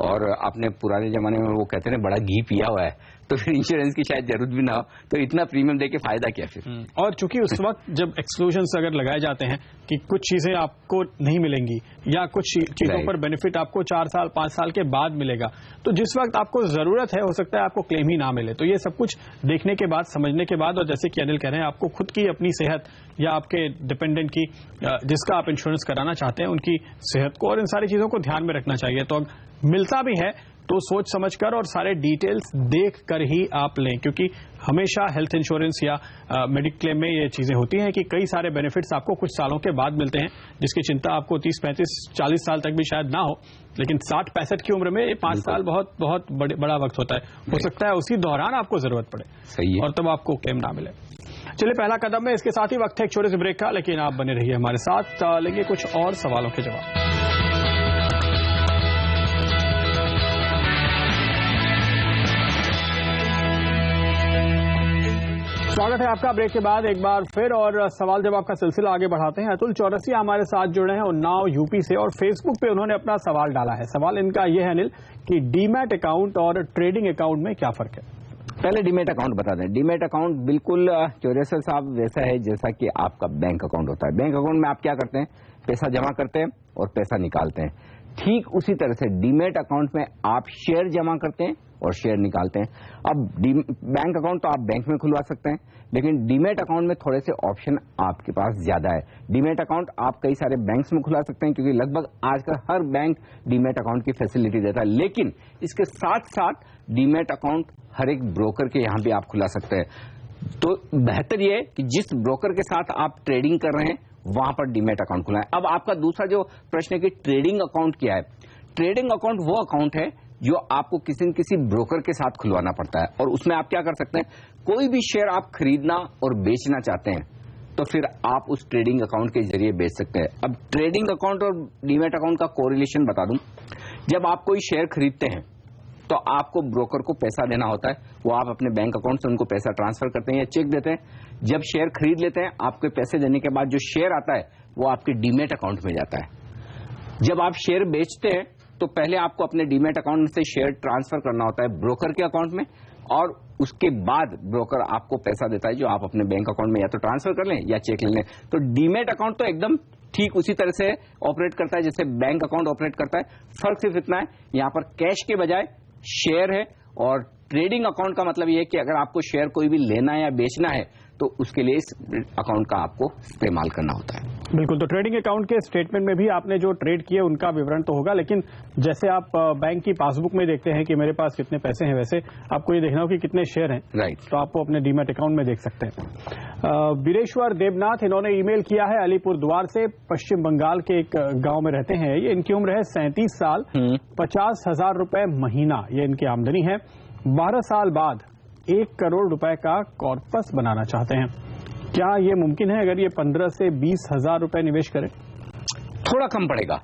Speaker 2: और आपने पुराने जमाने में वो कहते हैं बड़ा घी पिया हुआ है, तो फिर इंश्योरेंस की शायद जरूरत भी ना हो, तो इतना प्रीमियम देके फायदा क्या फिर।
Speaker 1: और चूंकि उस वक्त जब एक्सक्लूजन्स अगर लगाए जाते हैं कि कुछ चीजें आपको नहीं मिलेंगी या कुछ चीजों पर बेनिफिट आपको 4 साल 5 साल के बाद मिलेगा, तो जिस वक्त आपको जरूरत है हो सकता है आपको क्लेम ही ना मिले। तो ये सब कुछ देखने के बाद, समझने के बाद, और जैसे कि अनिल कह रहे हैं आपको खुद की अपनी सेहत या आपके डिपेंडेंट की, जिसका आप इंश्योरेंस कराना चाहते हैं, उनकी सेहत को और इन सारी चीजों को ध्यान में रखना चाहिए। तो मिलता भी है तो सोच समझकर और सारे डिटेल्स देख कर ही आप लें, क्योंकि हमेशा हेल्थ इंश्योरेंस या मेडिक्लेम में ये चीजें होती हैं कि कई सारे बेनिफिट्स आपको कुछ सालों के बाद मिलते हैं, जिसकी चिंता आपको 30, 35, 40 साल तक भी शायद ना हो, लेकिन 60-65 की उम्र में ये 5 साल बहुत बहुत बड़ा वक्त होता है। हो सकता है उसी दौरान आपको जरूरत पड़े,
Speaker 2: सही है,
Speaker 1: और तब आपको क्लेम ना मिले। चलिए, पहला कदम है। इसके साथ ही वक्त है एक छोटे से ब्रेक का, लेकिन आप बने रहिए हमारे साथ, लेंगे कुछ और सवालों के जवाब। स्वागत है आपका ब्रेक के बाद एक बार फिर, और सवाल जवाब का सिलसिला आगे बढ़ाते हैं। अतुल चौरसिया हमारे साथ जुड़े हैं, उन्नाव यूपी से, और फेसबुक पे उन्होंने अपना सवाल डाला है। सवाल इनका यह है अनिल कि डीमैट अकाउंट और ट्रेडिंग अकाउंट में क्या फर्क है।
Speaker 2: पहले डीमैट अकाउंट बता दें। डीमैट अकाउंट बिल्कुल चौरसिया साहब वैसा है जैसा कि आपका बैंक अकाउंट होता है। बैंक अकाउंट में आप क्या करते हैं, पैसा जमा करते हैं और पैसा निकालते हैं। ठीक उसी तरह से डीमैट अकाउंट में आप शेयर जमा करते हैं और शेयर निकालते हैं। अब बैंक अकाउंट तो आप बैंक में खुलवा सकते हैं, लेकिन डीमैट अकाउंट में थोड़े से ऑप्शन आपके पास ज्यादा है। डीमैट अकाउंट आप कई सारे बैंक्स में खुला सकते हैं, क्योंकि लगभग आजकल हर बैंक डीमैट अकाउंट की फैसिलिटी देता है, लेकिन इसके साथ साथ डीमैट अकाउंट हर एक ब्रोकर के यहां भी आप खुला सकते हैं। तो बेहतर यह है कि जिस ब्रोकर के साथ आप ट्रेडिंग कर रहे हैं वहां पर डीमैट अकाउंट खुलाएं। अब आपका दूसरा जो प्रश्न है कि ट्रेडिंग अकाउंट क्या है। ट्रेडिंग अकाउंट वो अकाउंट है जो आपको किसी न किसी ब्रोकर के साथ खुलवाना पड़ता है, और उसमें आप क्या कर सकते हैं, कोई भी शेयर आप खरीदना और बेचना चाहते हैं तो फिर आप उस ट्रेडिंग अकाउंट के जरिए बेच सकते हैं। अब ट्रेडिंग अकाउंट और डीमैट अकाउंट का कोरिलेशन बता दूं। जब आप कोई शेयर खरीदते हैं तो आपको ब्रोकर को पैसा देना होता है, वो आप अपने बैंक अकाउंट से उनको पैसा ट्रांसफर करते हैं या चेक देते हैं। जब शेयर खरीद लेते हैं, आपके पैसे देने के बाद जो शेयर आता है वो आपके डीमैट अकाउंट में जाता है। जब आप शेयर बेचते हैं तो पहले आपको अपने डीमैट अकाउंट से शेयर ट्रांसफर करना होता है ब्रोकर के अकाउंट में, और उसके बाद ब्रोकर आपको पैसा देता है जो आप अपने बैंक अकाउंट में या तो ट्रांसफर कर लें या चेक ले लें। तो डीमैट अकाउंट तो एकदम ठीक उसी तरह से ऑपरेट करता है जैसे बैंक अकाउंट ऑपरेट करता है। फर्क सिर्फ इतना है, यहां पर कैश के बजाय शेयर है, और ट्रेडिंग अकाउंट का मतलब यह है कि अगर आपको शेयर कोई भी लेना है या बेचना है तो उसके लिए इस अकाउंट का आपको इस्तेमाल करना होता है।
Speaker 1: बिल्कुल। तो ट्रेडिंग अकाउंट के स्टेटमेंट में भी आपने जो ट्रेड किए उनका विवरण तो होगा, लेकिन जैसे आप बैंक की पासबुक में देखते हैं कि मेरे पास कितने पैसे हैं, वैसे आपको ये देखना हो कि कितने शेयर हैं।
Speaker 2: राइट।
Speaker 1: तो आपको अपने डीमैट अकाउंट में देख सकते हैं। वीरेश्वर देवनाथ, इन्होंने ईमेल किया है अलीपुर द्वार से, पश्चिम बंगाल के एक गांव में रहते हैं ये। इनकी उम्र है 37 साल, 50,000 रुपए महीना ये इनकी आमदनी है। 12 साल बाद 1 करोड़ रुपए का कॉर्पस बनाना चाहते हैं। क्या ये मुमकिन है अगर ये 15 से 20,000 रुपए निवेश करें?
Speaker 2: थोड़ा कम पड़ेगा।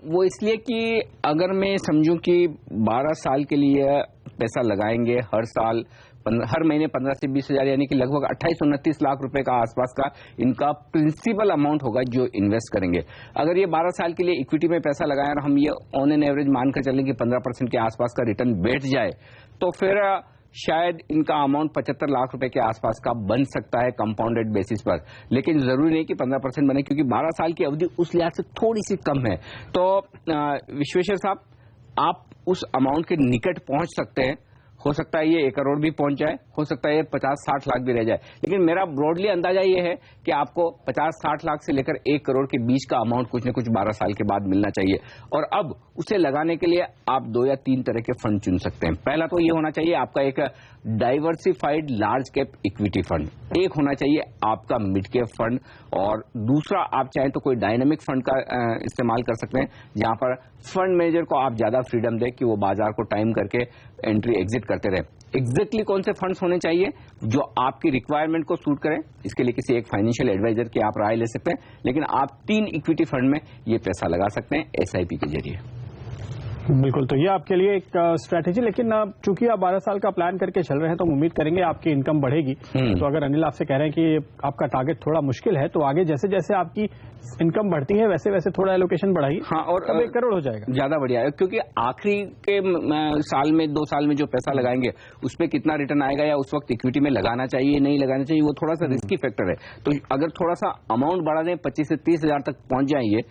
Speaker 2: वो इसलिए कि अगर मैं समझूं कि 12 साल के लिए पैसा लगाएंगे, हर महीने 15 से 20,000 यानी कि लगभग 28-29 लाख रुपए का आसपास का इनका प्रिंसिपल अमाउंट होगा जो इन्वेस्ट करेंगे। अगर ये 12 साल के लिए इक्विटी में पैसा लगाएं और हम ये ऑन एन एवरेज मानकर चलें कि 15% के आसपास का रिटर्न बैठ जाए, तो फिर शायद इनका अमाउंट 75 लाख रुपए के आसपास का बन सकता है कंपाउंडेड बेसिस पर। लेकिन जरूरी नहीं कि 15% बने, क्योंकि 12 साल की अवधि उस लिहाज से थोड़ी सी कम है। तो विश्वेश्वर साहब, आप उस अमाउंट के निकट पहुंच सकते हैं। हो सकता है ये 1 करोड़ भी पहुंच जाए, हो सकता है ये 50-60 लाख भी रह जाए, लेकिन मेरा ब्रॉडली अंदाजा ये है कि आपको 50-60 लाख से लेकर 1 करोड़ के बीच का अमाउंट कुछ न कुछ 12 साल के बाद मिलना चाहिए। और अब उसे लगाने के लिए आप 2 या 3 तरह के फंड चुन सकते हैं। पहला तो ये होना चाहिए आपका एक diversified large cap equity fund, एक होना चाहिए आपका मिड कैप फंड, और दूसरा आप चाहें तो कोई डायनेमिक फंड का इस्तेमाल कर सकते हैं, जहां पर फंड मैनेजर को आप ज्यादा फ्रीडम दें कि वो बाजार को टाइम करके एंट्री एग्जिट करते रहे। एग्जैक्टली कौन से फंड्स होने चाहिए जो आपकी रिक्वायरमेंट को सूट करें, इसके लिए किसी एक फाइनेंशियल एडवाइजर की आप राय ले सकते हैं, लेकिन आप 3 इक्विटी फंड में ये पैसा लगा सकते हैं SIP के जरिए।
Speaker 1: बिल्कुल। तो ये आपके लिए एक स्ट्रैटेजी, लेकिन चूंकि आप 12 साल का प्लान करके चल रहे हैं तो उम्मीद करेंगे आपकी इनकम बढ़ेगी। तो अगर अनिल आपसे कह रहे हैं कि आपका टारगेट थोड़ा मुश्किल है, तो आगे जैसे जैसे आपकी इनकम बढ़ती है वैसे वैसे थोड़ा एलोकेशन बढ़ाइए।
Speaker 2: हाँ, और
Speaker 1: तब 1 करोड़ हो जाएगा।
Speaker 2: ज्यादा बढ़िया है, क्योंकि आखिरी के साल में 2 साल में जो पैसा लगाएंगे उसमें कितना रिटर्न आएगा या उस वक्त इक्विटी में लगाना चाहिए नहीं लगाना चाहिए, वो थोड़ा सा रिस्की फैक्टर है। तो अगर थोड़ा सा अमाउंट बढ़ा दें, 25 से 30 हजार तक पहुंच जाएंगे,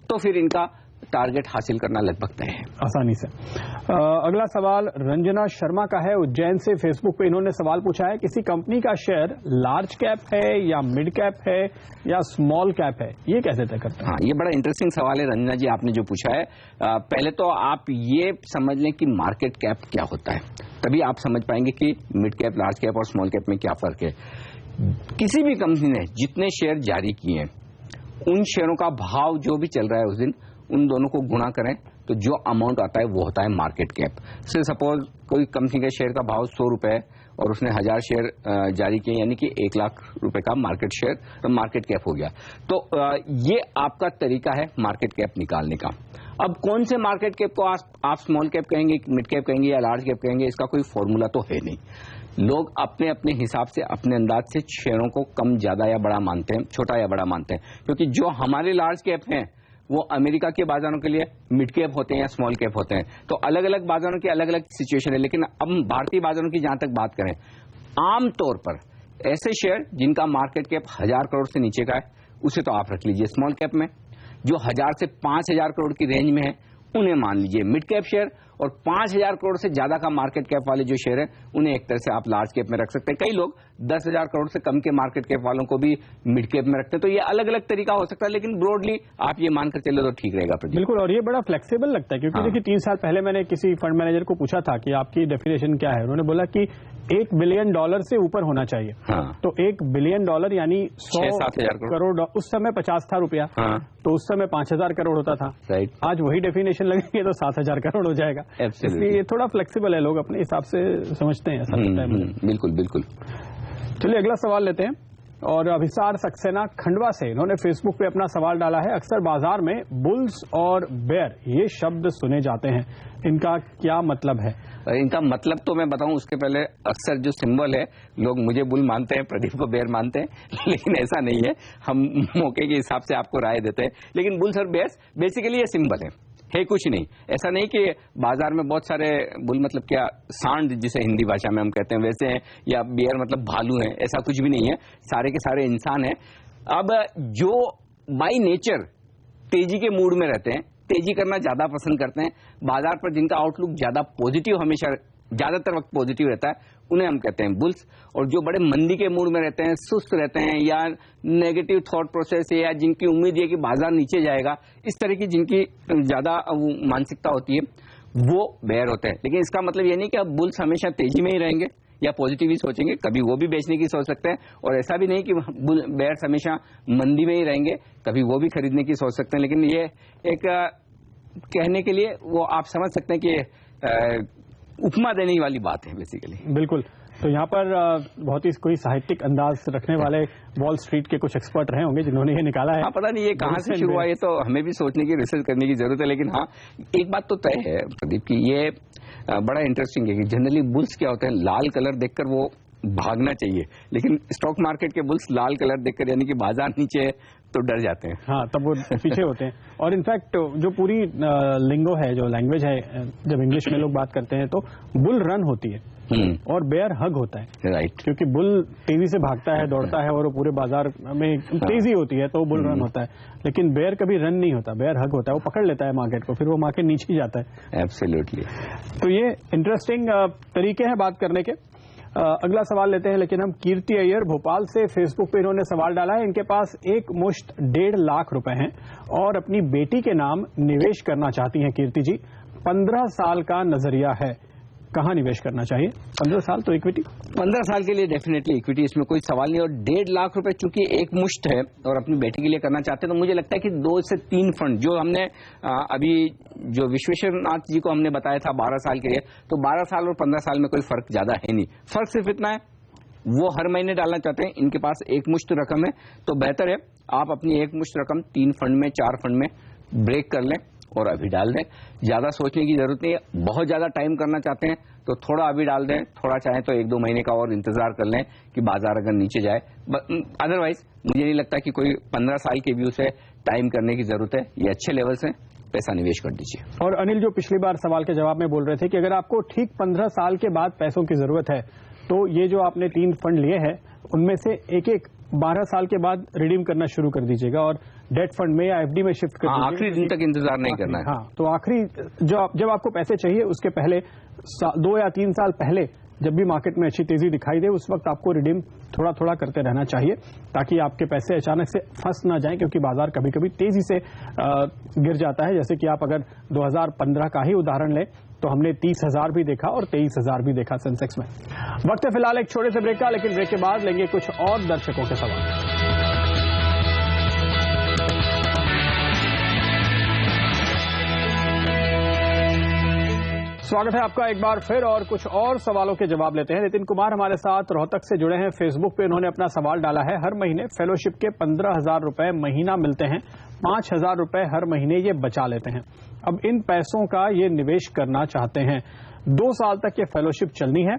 Speaker 2: तो फिर इनका टारगेट हासिल करना लगभग तय है
Speaker 1: आसानी से। अगला सवाल रंजना शर्मा का है उज्जैन से। फेसबुक पे इन्होंने सवाल पूछा है, किसी कंपनी का शेयर लार्ज कैप है या मिड कैप है या स्मॉल कैप है, ये कैसे तय करते हैं?
Speaker 2: हाँ, ये बड़ा इंटरेस्टिंग सवाल है रंजना जी, आपने जो पूछा है। पहले तो आप ये समझ लें कि मार्केट कैप क्या होता है, तभी आप समझ पाएंगे कि मिड कैप, लार्ज कैप और स्मॉल कैप में क्या फर्क है। किसी भी कंपनी ने जितने शेयर जारी किए हैं, उन शेयरों का भाव जो भी चल रहा है उस दिन, उन दोनों को गुणा करें तो जो अमाउंट आता है वो होता है मार्केट कैप। से सपोज कोई कंपनी के शेयर का भाव 100 रुपए है और उसने 1000 शेयर जारी किए, यानी कि 1 लाख रुपए का मार्केट कैप हो गया। तो ये आपका तरीका है मार्केट कैप निकालने का। अब कौन से मार्केट कैप को आप स्मॉल कैप कहेंगे, मिड कैप कहेंगे या लार्ज कैप कहेंगे, इसका कोई फॉर्मूला तो है नहीं। लोग अपने अपने हिसाब से, अपने अंदाज से शेयरों को कम, ज्यादा या बड़ा मानते हैं, छोटा या बड़ा मानते हैं। क्योंकि जो हमारे लार्ज कैप हैं वो अमेरिका के बाजारों के लिए मिड कैप होते हैं या स्मॉल कैप होते हैं। तो अलग अलग बाजारों की अलग अलग सिचुएशन है। लेकिन अब भारतीय बाजारों की जहां तक बात करें, आमतौर पर ऐसे शेयर जिनका मार्केट कैप 1000 करोड़ से नीचे का है, उसे तो आप रख लीजिए स्मॉल कैप में। जो 1000 से 5000 करोड़ की रेंज में है, उन्हें मान लीजिए मिड कैप शेयर। और 5000 करोड़ से ज्यादा का मार्केट कैप वाले जो शेयर है, उन्हें एक तरह से आप लार्ज कैप में रख सकते हैं। कई लोग 10,000 करोड़ से कम के मार्केट कैप वालों को भी मिड कैप में रखते हैं। तो ये अलग अलग तरीका हो सकता है, लेकिन ब्रॉडली आप ये मानकर चले तो ठीक रहेगा।
Speaker 1: बिल्कुल, और ये बड़ा फ्लेक्सिबल लगता है क्योंकि देखिए 3 साल पहले मैंने किसी फंड मैनेजर को पूछा था कि आपकी डेफिनेशन क्या है, उन्होंने बोला कि $1 बिलियन से ऊपर होना चाहिए। तो $1 बिलियन यानी 100 करोड़, उस समय 50 था रुपया, तो उस समय 5000 करोड़ होता था। आज वही डेफिनेशन लगेगी तो 7000 करोड़ हो जाएगा। इसलिए थोड़ा फ्लेक्सिबल है, लोग अपने हिसाब से समझते हैं, ऐसा लगता है।
Speaker 2: बिल्कुल बिल्कुल।
Speaker 1: चलिए अगला सवाल लेते हैं। और अभिसार सक्सेना खंडवा से, इन्होंने फेसबुक पे अपना सवाल डाला है, अक्सर बाजार में बुल्स और बेयर ये शब्द सुने जाते हैं, इनका क्या मतलब है?
Speaker 2: इनका मतलब तो मैं बताऊं उसके पहले, अक्सर जो सिंबल है, लोग मुझे बुल मानते हैं, प्रदीप को बेयर मानते हैं, लेकिन ऐसा नहीं है। हम मौके के हिसाब से आपको राय देते हैं। लेकिन बुल्स और बेयर्स बेसिकली ये सिंबल है कुछ नहीं। ऐसा नहीं कि बाजार में बहुत सारे बुल मतलब क्या, सांड जिसे हिंदी भाषा में हम कहते हैं वैसे हैं, या बेयर मतलब भालू हैं, ऐसा कुछ भी नहीं है। सारे के सारे इंसान हैं। अब जो बाय नेचर तेजी के मूड में रहते हैं, तेजी करना ज्यादा पसंद करते हैं, बाजार पर जिनका आउटलुक ज्यादा पॉजिटिव, हमेशा ज्यादातर वक्त पॉजिटिव रहता है, उन्हें हम कहते हैं बुल्स। और जो बड़े मंदी के मूड में रहते हैं, सुस्त रहते हैं, या नेगेटिव थॉट प्रोसेस है, या जिनकी उम्मीद है कि बाजार नीचे जाएगा, इस तरह की जिनकी ज्यादा मानसिकता होती है, वो बेयर होते हैं। लेकिन इसका मतलब ये नहीं कि अब बुल्स हमेशा तेजी में ही रहेंगे या पॉजिटिव ही सोचेंगे, कभी वो भी बेचने की सोच सकते हैं। और ऐसा भी नहीं कि बेयर्स हमेशा मंदी में ही रहेंगे, कभी वो भी खरीदने की सोच सकते हैं। लेकिन ये एक कहने के लिए वो आप समझ सकते हैं कि उपमा देने वाली बात है बेसिकली।
Speaker 1: बिल्कुल। तो यहाँ पर बहुत ही कोई साहित्यिक अंदाज रखने वाले वॉल स्ट्रीट के कुछ एक्सपर्ट रहे होंगे जिन्होंने ये निकाला है।
Speaker 2: हाँ, पता नहीं ये कहाँ से शुरू हुआ, ये तो हमें भी सोचने की, रिसर्च करने की जरूरत है। लेकिन हाँ, एक बात तो तय है प्रदीप की, ये बड़ा इंटरेस्टिंग है कि जनरली बुल्स क्या होते हैं, लाल कलर देखकर वो भागना चाहिए, लेकिन स्टॉक मार्केट के बुल्स लाल कलर देखकर, यानी कि बाजार नीचे है तो डर जाते हैं।
Speaker 1: हाँ, तब वो पीछे होते हैं। और इनफैक्ट जो पूरी लिंगो है, जो लैंग्वेज है, जब इंग्लिश में लोग बात करते हैं तो बुल रन होती है और बेयर हग होता है।
Speaker 2: राइट।
Speaker 1: क्योंकि बुल तेजी से भागता है, दौड़ता है और वो पूरे बाजार में तेजी होती है तो बुल रन होता है। लेकिन बेयर कभी रन नहीं होता, बेयर हग होता है, वो पकड़ लेता है मार्केट को, फिर वो मार्केट नीचे ही जाता है।
Speaker 2: एब्सोल्युटली। तो
Speaker 1: ये इंटरेस्टिंग तरीके हैं बात करने के। अगला सवाल लेते हैं, लेकिन हम कीर्ति अय्यर भोपाल से, फेसबुक पे इन्होंने सवाल डाला है, इनके पास एक मुश्त 1.5 लाख रुपए हैं और अपनी बेटी के नाम निवेश करना चाहती हैं कीर्ति जी। 15 साल का नजरिया है, कहाँ निवेश करना चाहिए? 15 साल तो इक्विटी,
Speaker 2: 15 साल के लिए डेफिनेटली इक्विटी, इसमें कोई सवाल नहीं। और 1.5 लाख रुपए चूंकि एक मुश्त है और अपनी बेटी के लिए करना चाहते हैं, तो मुझे लगता है कि 2 से 3 फंड, जो हमने अभी जो विश्वेश्वर नाथ जी को हमने बताया था 12 साल के लिए, तो 12 साल और 15 साल में कोई फर्क ज्यादा है नहीं। फर्क सिर्फ इतना है, वो हर महीने डालना चाहते हैं, इनके पास एक मुश्त रकम है, तो बेहतर है आप अपनी एक मुश्त रकम 3 फंड में, 4 फंड में ब्रेक कर लें और अभी डाल दें। ज्यादा सोचने की जरूरत नहीं है। बहुत ज्यादा टाइम करना चाहते हैं तो थोड़ा अभी डाल दें, थोड़ा चाहे तो 1-2 महीने का और इंतजार कर लें कि बाजार अगर नीचे जाए। अदरवाइज मुझे नहीं लगता कि कोई 15 साल के व्यू से टाइम करने की जरूरत है। ये अच्छे लेवल से पैसा निवेश कर दीजिए।
Speaker 1: और अनिल, जो पिछली बार सवाल के जवाब में बोल रहे थे कि अगर आपको ठीक 15 साल के बाद पैसों की जरूरत है, तो ये जो आपने 3 फंड लिए हैं, उनमें से एक 12 साल के बाद रिडीम करना शुरू कर दीजिएगा और डेट फंड में या एफडी में शिफ्ट कर दीजिएगा।
Speaker 2: आखिरी दिन तक इंतजार नहीं करना है।
Speaker 1: हाँ, तो आखिरी जब आपको पैसे चाहिए उसके पहले 2 या 3 साल पहले जब भी मार्केट में अच्छी तेजी दिखाई दे उस वक्त आपको रिडीम थोड़ा थोड़ा करते रहना चाहिए ताकि आपके पैसे अचानक से फंस ना जाएं, क्योंकि बाजार कभी कभी तेजी से गिर जाता है। जैसे कि आप अगर 2015 का ही उदाहरण लें तो हमने 30,000 भी देखा और 23,000 भी देखा सेंसेक्स में। वक्त है फिलहाल एक छोटे से ब्रेक का, लेकिन ब्रेक के बाद लेंगे कुछ और दर्शकों के सवाल। स्वागत है आपका एक बार फिर और कुछ और सवालों के जवाब लेते हैं। नितिन कुमार हमारे साथ रोहतक से जुड़े हैं। फेसबुक पे उन्होंने अपना सवाल डाला है। हर महीने फेलोशिप के 15,000 रुपए महीना मिलते हैं, 5,000 रुपए हर महीने ये बचा लेते हैं। अब इन पैसों का ये निवेश करना चाहते हैं। 2 साल तक ये फेलोशिप चलनी है।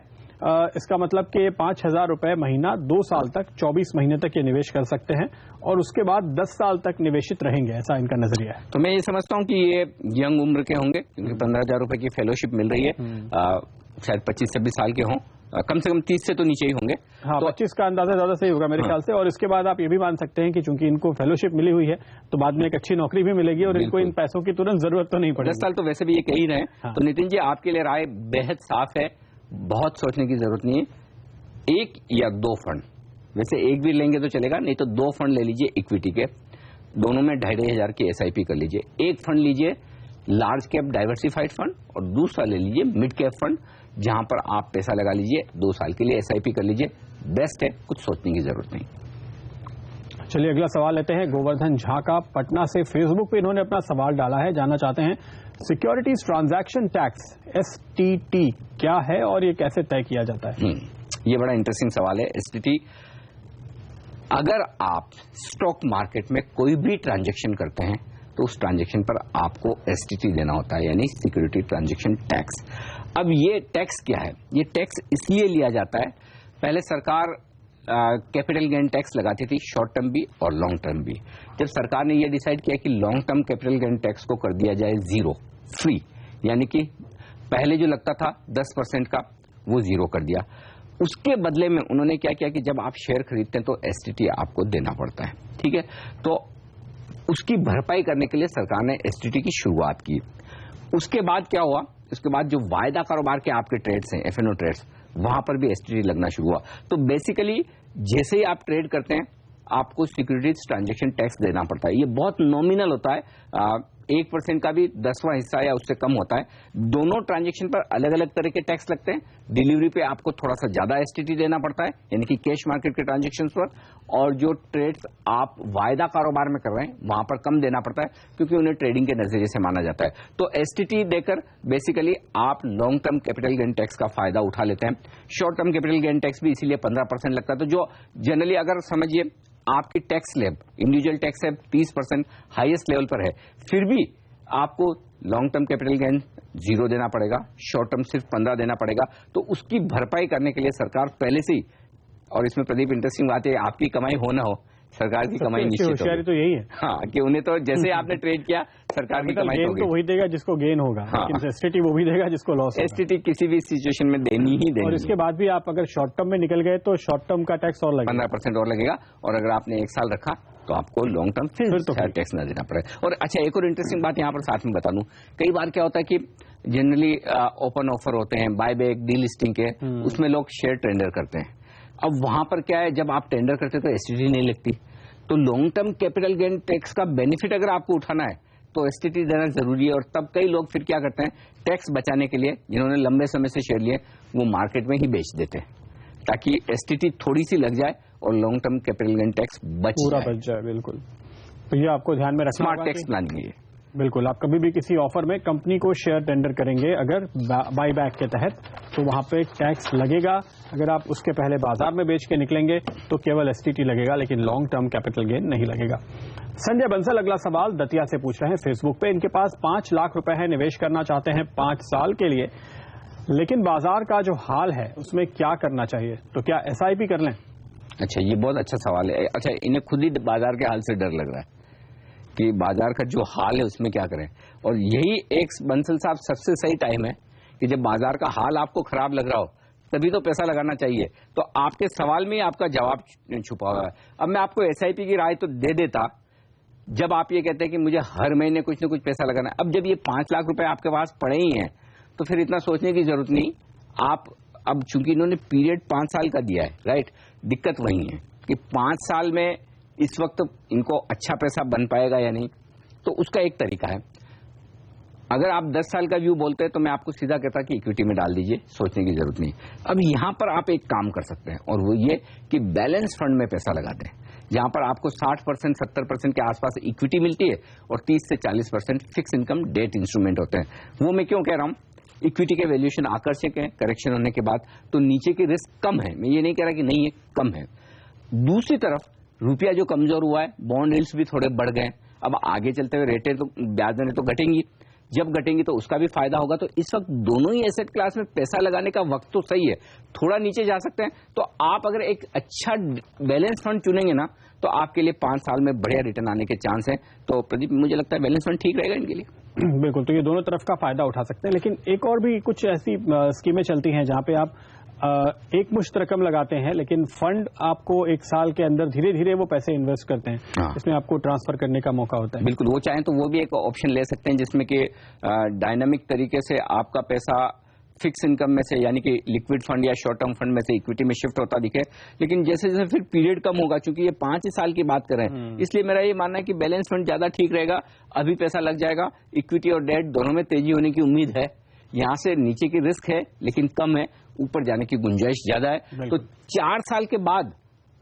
Speaker 1: इसका मतलब कि 5,000 रुपए महीना 2 साल तक 24 महीने तक ये निवेश कर सकते हैं और उसके बाद 10 साल तक निवेशित रहेंगे, ऐसा इनका नजरिया है।
Speaker 2: तो मैं ये समझता हूँ कि ये यंग उम्र के होंगे, क्योंकि 15,000 रुपए की फेलोशिप मिल रही है। शायद 25-26 साल के हों, कम से कम 30 से तो नीचे ही होंगे।
Speaker 1: हाँ, तो 25 का अंदाजा ज्यादा सही होगा मेरे ख्याल से। और इसके बाद आप ये भी मान सकते हैं कि चूंकि इनको फेलोशिप मिली हुई है तो बाद में एक अच्छी नौकरी भी मिलेगी और इनको इन पैसों की तुरंत जरूरत तो नहीं पड़ेगी।
Speaker 2: 10 साल तो वैसे भी ये कह ही रहे हैं। हाँ। तो नितिन जी, आपके लिए राय बेहद साफ है, बहुत सोचने की जरूरत नहीं है। 1 या 2 फंड, वैसे एक भी लेंगे तो चलेगा, नहीं तो 2 फंड ले लीजिए इक्विटी के, दोनों में 2,500 की एसआईपी कर लीजिए। एक फंड लीजिए लार्ज कैप डाइवर्सिफाइड फंड और दूसरा ले लीजिए मिड कैप फंड, जहां पर आप पैसा लगा लीजिए, 2 साल के लिए एसआईपी कर लीजिए। बेस्ट है, कुछ सोचने की जरूरत नहीं।
Speaker 1: चलिए अगला सवाल लेते हैं गोवर्धन झा का, पटना से। फेसबुक पे इन्होंने अपना सवाल डाला है, जानना चाहते हैं सिक्योरिटीज ट्रांजैक्शन टैक्स STT क्या है और ये कैसे तय किया जाता है।
Speaker 2: ये बड़ा इंटरेस्टिंग सवाल है। STT, अगर आप स्टॉक मार्केट में कोई भी ट्रांजैक्शन करते हैं तो उस ट्रांजैक्शन पर आपको STT देना होता है, यानी सिक्योरिटी ट्रांजैक्शन टैक्स। अब ये टैक्स क्या है? ये टैक्स इसलिए लिया जाता है, पहले सरकार कैपिटल गेन टैक्स लगाती थी, शॉर्ट टर्म भी और लॉन्ग टर्म भी। जब सरकार ने यह डिसाइड किया कि long term capital gain tax को कर दिया जाए 0 फ्री, यानी कि पहले जो लगता था 10% का वो 0 कर दिया। उसके बदले में उन्होंने क्या किया कि जब आप शेयर खरीदते हैं तो STT आपको देना पड़ता है, ठीक है। तो उसकी भरपाई करने के लिए सरकार ने STT की शुरुआत की। उसके बाद क्या हुआ? उसके बाद जो वायदा कारोबार के आपके ट्रेड्स हैं, F&O ट्रेड्स, वहां पर भी STT लगना शुरू हुआ। तो बेसिकली जैसे ही आप ट्रेड करते हैं आपको सिक्योरिटीज ट्रांजैक्शन टैक्स देना पड़ता है। ये बहुत नॉमिनल होता है, 1% का भी 10वां हिस्सा या उससे कम होता है। दोनों ट्रांजैक्शन पर अलग अलग तरह के टैक्स लगते हैं। डिलीवरी पे आपको थोड़ा सा ज्यादा STT देना पड़ता है, यानी कि कैश मार्केट के ट्रांजैक्शन पर, और जो ट्रेड्स आप वायदा कारोबार में कर रहे हैं वहां पर कम देना पड़ता है, क्योंकि उन्हें ट्रेडिंग के नजरिए से माना जाता है। तो STT देकर बेसिकली आप long term capital gain tax का फायदा उठा लेते हैं। Short term capital gain tax भी इसीलिए 15% लगता है। तो जो जनरली अगर समझिए आपकी tax slab, individual tax slab 30% highest level पर है, फिर भी आपको लॉन्ग टर्म कैपिटल गेन 0 देना पड़ेगा, शॉर्ट टर्म सिर्फ 15 देना पड़ेगा। तो उसकी भरपाई करने के लिए सरकार पहले से ही, और इसमें प्रदीप इंटरेस्टिंग बात है, आपकी कमाई हो ना हो, सरकार की कमाई निश्चित होगी।
Speaker 1: तो यही है,
Speaker 2: हाँ, कि उन्हें तो जैसे आपने ट्रेड किया सरकार की कमाई होगी,
Speaker 1: तो वही देगा जिसको गेन होगा। हाँ। लेकिन STT वो भी देगा जिसको लॉस।
Speaker 2: STT किसी भी सिचुएशन में देनी ही देनी।
Speaker 1: और इसके बाद भी आप अगर शॉर्ट टर्म में निकल गए तो शॉर्ट टर्म का टैक्स और लगेगा,
Speaker 2: 15% और लगेगा। और अगर आपने 1 साल रखा तो आपको लॉन्ग टर्म फिर तो टैक्स न देना पड़ेगा। और अच्छा, एक और इंटरेस्टिंग बात यहाँ पर साथ में बता दूं, कई बार क्या होता है कि जनरली ओपन ऑफर होते हैं, बाय बैक, डीलिस्टिंग के, उसमें लोग शेयर टेंडर करते हैं। अब वहां पर क्या है, जब आप टेंडर करते तो STT नहीं लगती। तो long term capital gain tax का बेनिफिट अगर आपको उठाना है तो STT देना जरूरी है। और तब कई लोग फिर क्या करते हैं, टैक्स बचाने के लिए जिन्होंने लंबे समय से शेयर लिए वो मार्केट में ही बेच देते हैं, ताकि STT थोड़ी सी लग जाए और long term capital gain tax पूरा बच जाए।
Speaker 1: बिल्कुल, तो ये आपको ध्यान में रखना
Speaker 2: स्मार्ट टैक्स प्लानिंग है।
Speaker 1: बिल्कुल, आप कभी भी किसी ऑफर में कंपनी को शेयर टेंडर करेंगे अगर बाई बैक के तहत, तो वहां पे टैक्स लगेगा। अगर आप उसके पहले बाजार में बेच के निकलेंगे तो केवल STT लगेगा, लेकिन लॉन्ग टर्म कैपिटल गेन नहीं लगेगा। संजय बंसल अगला सवाल दतिया से पूछ रहे हैं फेसबुक पे। इनके पास 5 लाख रुपए है, निवेश करना चाहते हैं 5 साल के लिए, लेकिन बाजार का जो हाल है उसमें क्या करना चाहिए, तो क्या SIP कर लें?
Speaker 2: अच्छा, ये बहुत अच्छा सवाल है। अच्छा, इन्हें खुद ही बाजार के हाल से डर लग रहा है कि बाजार का जो हाल है उसमें क्या करें। और यही एक बंसल साहब सबसे सही टाइम है कि जब बाजार का हाल आपको खराब लग रहा हो तभी तो पैसा लगाना चाहिए। तो आपके सवाल में ही आपका जवाब छुपा हुआ है। अब मैं आपको SIP की राय तो दे देता जब आप ये कहते हैं कि मुझे हर महीने कुछ न कुछ पैसा लगाना है। अब जब ये 5 लाख रुपए आपके पास पड़े ही हैं तो फिर इतना सोचने की जरूरत नहीं। आप अब चूंकि इन्होंने पीरियड 5 साल का दिया है, राइट, दिक्कत वही है कि 5 साल में इस वक्त इनको अच्छा पैसा बन पाएगा या नहीं। तो उसका एक तरीका है, अगर आप 10 साल का व्यू बोलते हैं तो मैं आपको सीधा कहता कि इक्विटी में डाल दीजिए, सोचने की जरूरत नहीं। अब यहां पर आप एक काम कर सकते हैं और वो ये कि बैलेंस फंड में पैसा लगा दें, जहां पर आपको 60% 70% के आसपास इक्विटी मिलती है और 30 से 40% फिक्स इनकम डेट इंस्ट्रूमेंट होते हैं। वो मैं क्यों कह रहा हूं, इक्विटी के वैल्यूएशन आकर्षक है करेक्शन होने के बाद, तो नीचे की रिस्क कम है, मैं ये नहीं कह रहा कि नहीं है, कम है। दूसरी तरफ रुपया जो कमजोर हुआ है, बॉन्ड यील्ड्स भी थोड़े बढ़ गए। अब आगे चलते हुए रेटें तो ब्याज दरें तो घटेंगी, जब घटेंगी तो उसका भी फायदा होगा। तो इस वक्त दोनों ही एसेट क्लास में पैसा लगाने का वक्त तो सही है, थोड़ा नीचे जा सकते हैं। तो आप अगर एक अच्छा बैलेंस फंड चुनेंगे ना तो आपके लिए 5 साल में बढ़िया रिटर्न आने के चांस है। तो प्रदीप, मुझे लगता है बैलेंस फंड ठीक रहेगा इनके लिए।
Speaker 1: बिल्कुल, तो ये दोनों तरफ का फायदा उठा सकते हैं। लेकिन एक और भी कुछ ऐसी स्कीमें चलती हैं जहां पे आप एक मुश्त रकम लगाते हैं लेकिन फंड आपको 1 साल के अंदर धीरे धीरे वो पैसे इन्वेस्ट करते हैं, इसमें आपको ट्रांसफर करने का मौका होता है।
Speaker 2: बिल्कुल, वो चाहें तो वो भी एक ऑप्शन ले सकते हैं जिसमें कि डायनामिक तरीके से आपका पैसा फिक्स इनकम में से यानी कि लिक्विड फंड या शॉर्ट टर्म फंड में से इक्विटी में शिफ्ट होता दिखे। लेकिन जैसे जैसे फिर पीरियड कम होगा, चूंकि ये 5 ही साल की बात कर रहे हैं, इसलिए मेरा ये मानना है कि बैलेंस फंड ज्यादा ठीक रहेगा। अभी पैसा लग जाएगा, इक्विटी और डेट दोनों में तेजी होने की उम्मीद है। यहां से नीचे की रिस्क है लेकिन कम है, ऊपर जाने की गुंजाइश ज्यादा है। तो 4 साल के बाद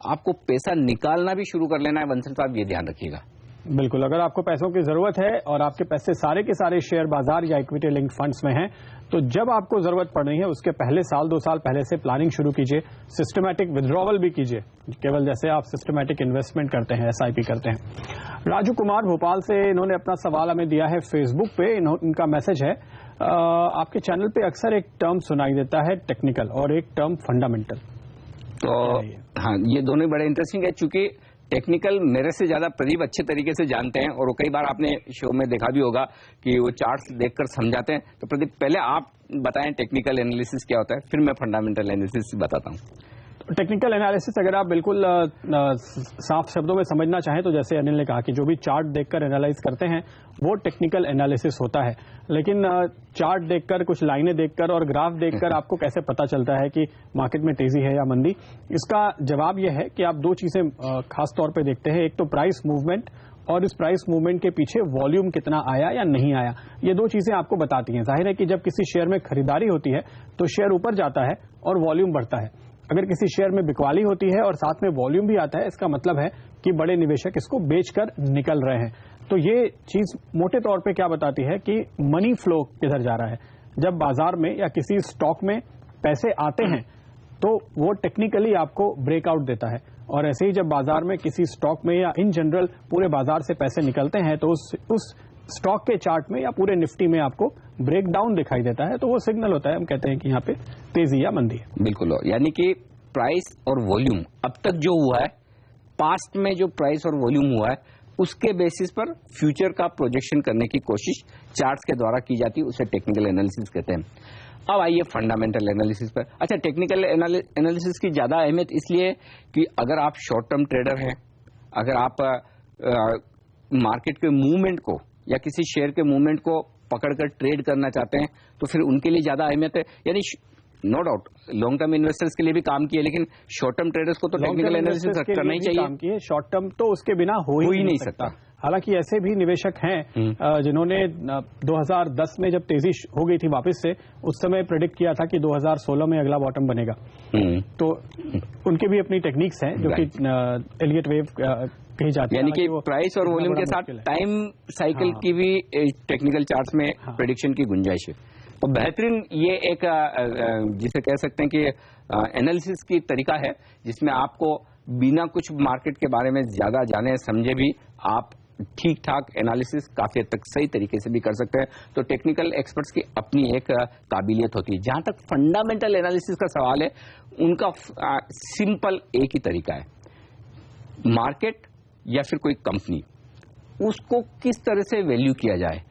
Speaker 2: आपको पैसा निकालना भी शुरू कर लेना है। बंसल साहब, ये ध्यान रखिएगा।
Speaker 1: बिल्कुल, अगर आपको पैसों की जरूरत है और आपके पैसे सारे के सारे शेयर बाजार या इक्विटी लिंक्ड फंड्स में हैं, तो जब आपको जरूरत पड़ रही है उसके पहले साल 2 साल पहले से प्लानिंग शुरू कीजिए। सिस्टमैटिक विड्रॉवल भी कीजिए, केवल जैसे आप सिस्टमैटिक इन्वेस्टमेंट करते हैं, SIP करते हैं। राजू कुमार भोपाल से इन्होंने अपना सवाल हमें दिया है फेसबुक पे। इनका मैसेज है, आपके चैनल पे अक्सर एक टर्म सुनाई देता है टेक्निकल और एक टर्म फंडामेंटल।
Speaker 2: तो हाँ, ये दोनों बड़े इंटरेस्टिंग है। चूंकि टेक्निकल मेरे से ज्यादा प्रदीप अच्छे तरीके से जानते हैं और वो कई बार आपने शो में देखा भी होगा कि वो चार्ट्स देखकर समझाते हैं। तो प्रदीप, पहले आप बताएं टेक्निकल एनालिसिस क्या होता है, फिर मैं फंडामेंटल एनालिसिस बताता हूँ।
Speaker 1: टेक्निकल एनालिसिस अगर आप बिल्कुल साफ शब्दों में समझना चाहें तो जैसे अनिल ने कहा कि जो भी चार्ट देखकर एनालाइज करते हैं वो टेक्निकल एनालिसिस होता है। लेकिन चार्ट देखकर, कुछ लाइनें देखकर और ग्राफ देखकर आपको कैसे पता चलता है कि मार्केट में तेजी है या मंदी, इसका जवाब यह है कि आप 2 चीजें खास तौर पे देखते हैं। एक तो प्राइस मूवमेंट, और इस प्राइस मूवमेंट के पीछे वॉल्यूम कितना आया या नहीं आया। ये 2 चीजें आपको बताती हैं। जाहिर है कि जब किसी शेयर में खरीदारी होती है तो शेयर ऊपर जाता है और वॉल्यूम बढ़ता है। अगर किसी शेयर में बिकवाली होती है और साथ में वॉल्यूम भी आता है, इसका मतलब है कि बड़े निवेशक इसको बेचकर निकल रहे हैं। तो ये चीज मोटे तौर पे क्या बताती है कि मनी फ्लो किधर जा रहा है। जब बाजार में या किसी स्टॉक में पैसे आते हैं तो वो टेक्निकली आपको ब्रेकआउट देता है, और ऐसे ही जब बाजार में किसी स्टॉक में या इन जनरल पूरे बाजार से पैसे निकलते हैं तो उस स्टॉक के चार्ट में या पूरे निफ्टी में आपको ब्रेक डाउन दिखाई देता है। तो वो सिग्नल होता है, हम कहते हैं कि यहाँ पे तेजी या मंदी है।
Speaker 2: बिल्कुल, यानी कि प्राइस और वॉल्यूम अब तक जो हुआ है, पास्ट में जो प्राइस और वॉल्यूम हुआ है, उसके बेसिस पर फ्यूचर का प्रोजेक्शन करने की कोशिश चार्ट्स के द्वारा की जाती है, उसे टेक्निकल एनालिसिस कहते हैं। अब आइए फंडामेंटल एनालिसिस पर। अच्छा, टेक्निकल एनालिसिस की ज्यादा अहमियत इसलिए कि अगर आप शॉर्ट टर्म ट्रेडर हैं, अगर आप मार्केट के मूवमेंट को या किसी शेयर के मूवमेंट को पकड़कर ट्रेड करना चाहते हैं तो फिर उनके लिए ज्यादा अहमियत है। यानी no doubt long term investors के लिए भी काम किए, लेकिन शॉर्ट टर्म ट्रेडर्स को तो टेक्निकल एनालिसिस करना ही चाहिए।
Speaker 1: शॉर्ट टर्म तो उसके बिना हो ही नहीं सकता। हालांकि ऐसे भी निवेशक हैं जिन्होंने 2010 में जब तेजी हो गई थी वापस से, उस समय प्रेडिक्ट किया था कि 2016 में अगला बॉटम बनेगा। तो उनके भी अपनी टेक्निक्स हैं जो कि एलियट वेव कही जाती है।
Speaker 2: यानी कि प्राइस और वॉल्यूम के साथ टाइम साइकिल की भी टेक्निकल चार्ट्स में प्रेडिक्शन की गुंजाइश है। तो बेहतरीन ये एक जिसे कह सकते हैं कि एनालिसिस की तरीका है जिसमें आपको बिना कुछ मार्केट के बारे में ज्यादा जाने समझे भी आप ठीक ठाक एनालिसिस काफी हद तक सही तरीके से भी कर सकते हैं। तो टेक्निकल एक्सपर्ट्स की अपनी एक काबिलियत होती है। जहां तक फंडामेंटल एनालिसिस का सवाल है, उनका सिंपल एक ही तरीका है, मार्केट या फिर कोई कंपनी, उसको किस तरह से वैल्यू किया जाए,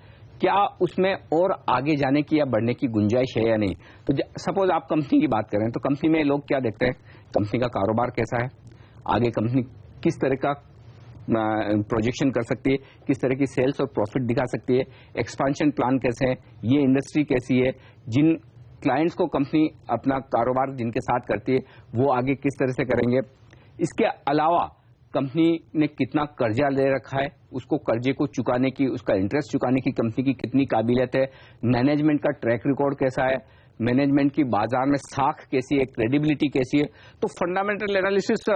Speaker 2: क्या उसमें और आगे जाने की या बढ़ने की गुंजाइश है या नहीं। तो सपोज आप कंपनी की बात करें तो कंपनी में लोग क्या देखते हैं, कंपनी का कारोबार कैसा है, आगे कंपनी किस तरह का प्रोजेक्शन कर सकती है, किस तरह की सेल्स और प्रॉफिट दिखा सकती है, एक्सपांशन प्लान कैसे है, ये इंडस्ट्री कैसी है, जिन क्लाइंट्स को कंपनी अपना कारोबार जिनके साथ करती है वो आगे किस तरह से करेंगे। इसके अलावा कंपनी ने कितना कर्जा ले रखा है, उसको कर्जे को चुकाने की, उसका इंटरेस्ट चुकाने की कंपनी की कितनी काबिलियत है, मैनेजमेंट का ट्रैक रिकॉर्ड कैसा है, मैनेजमेंट की बाजार में साख कैसी है, क्रेडिबिलिटी कैसी है। तो फंडामेंटल एनालिसिस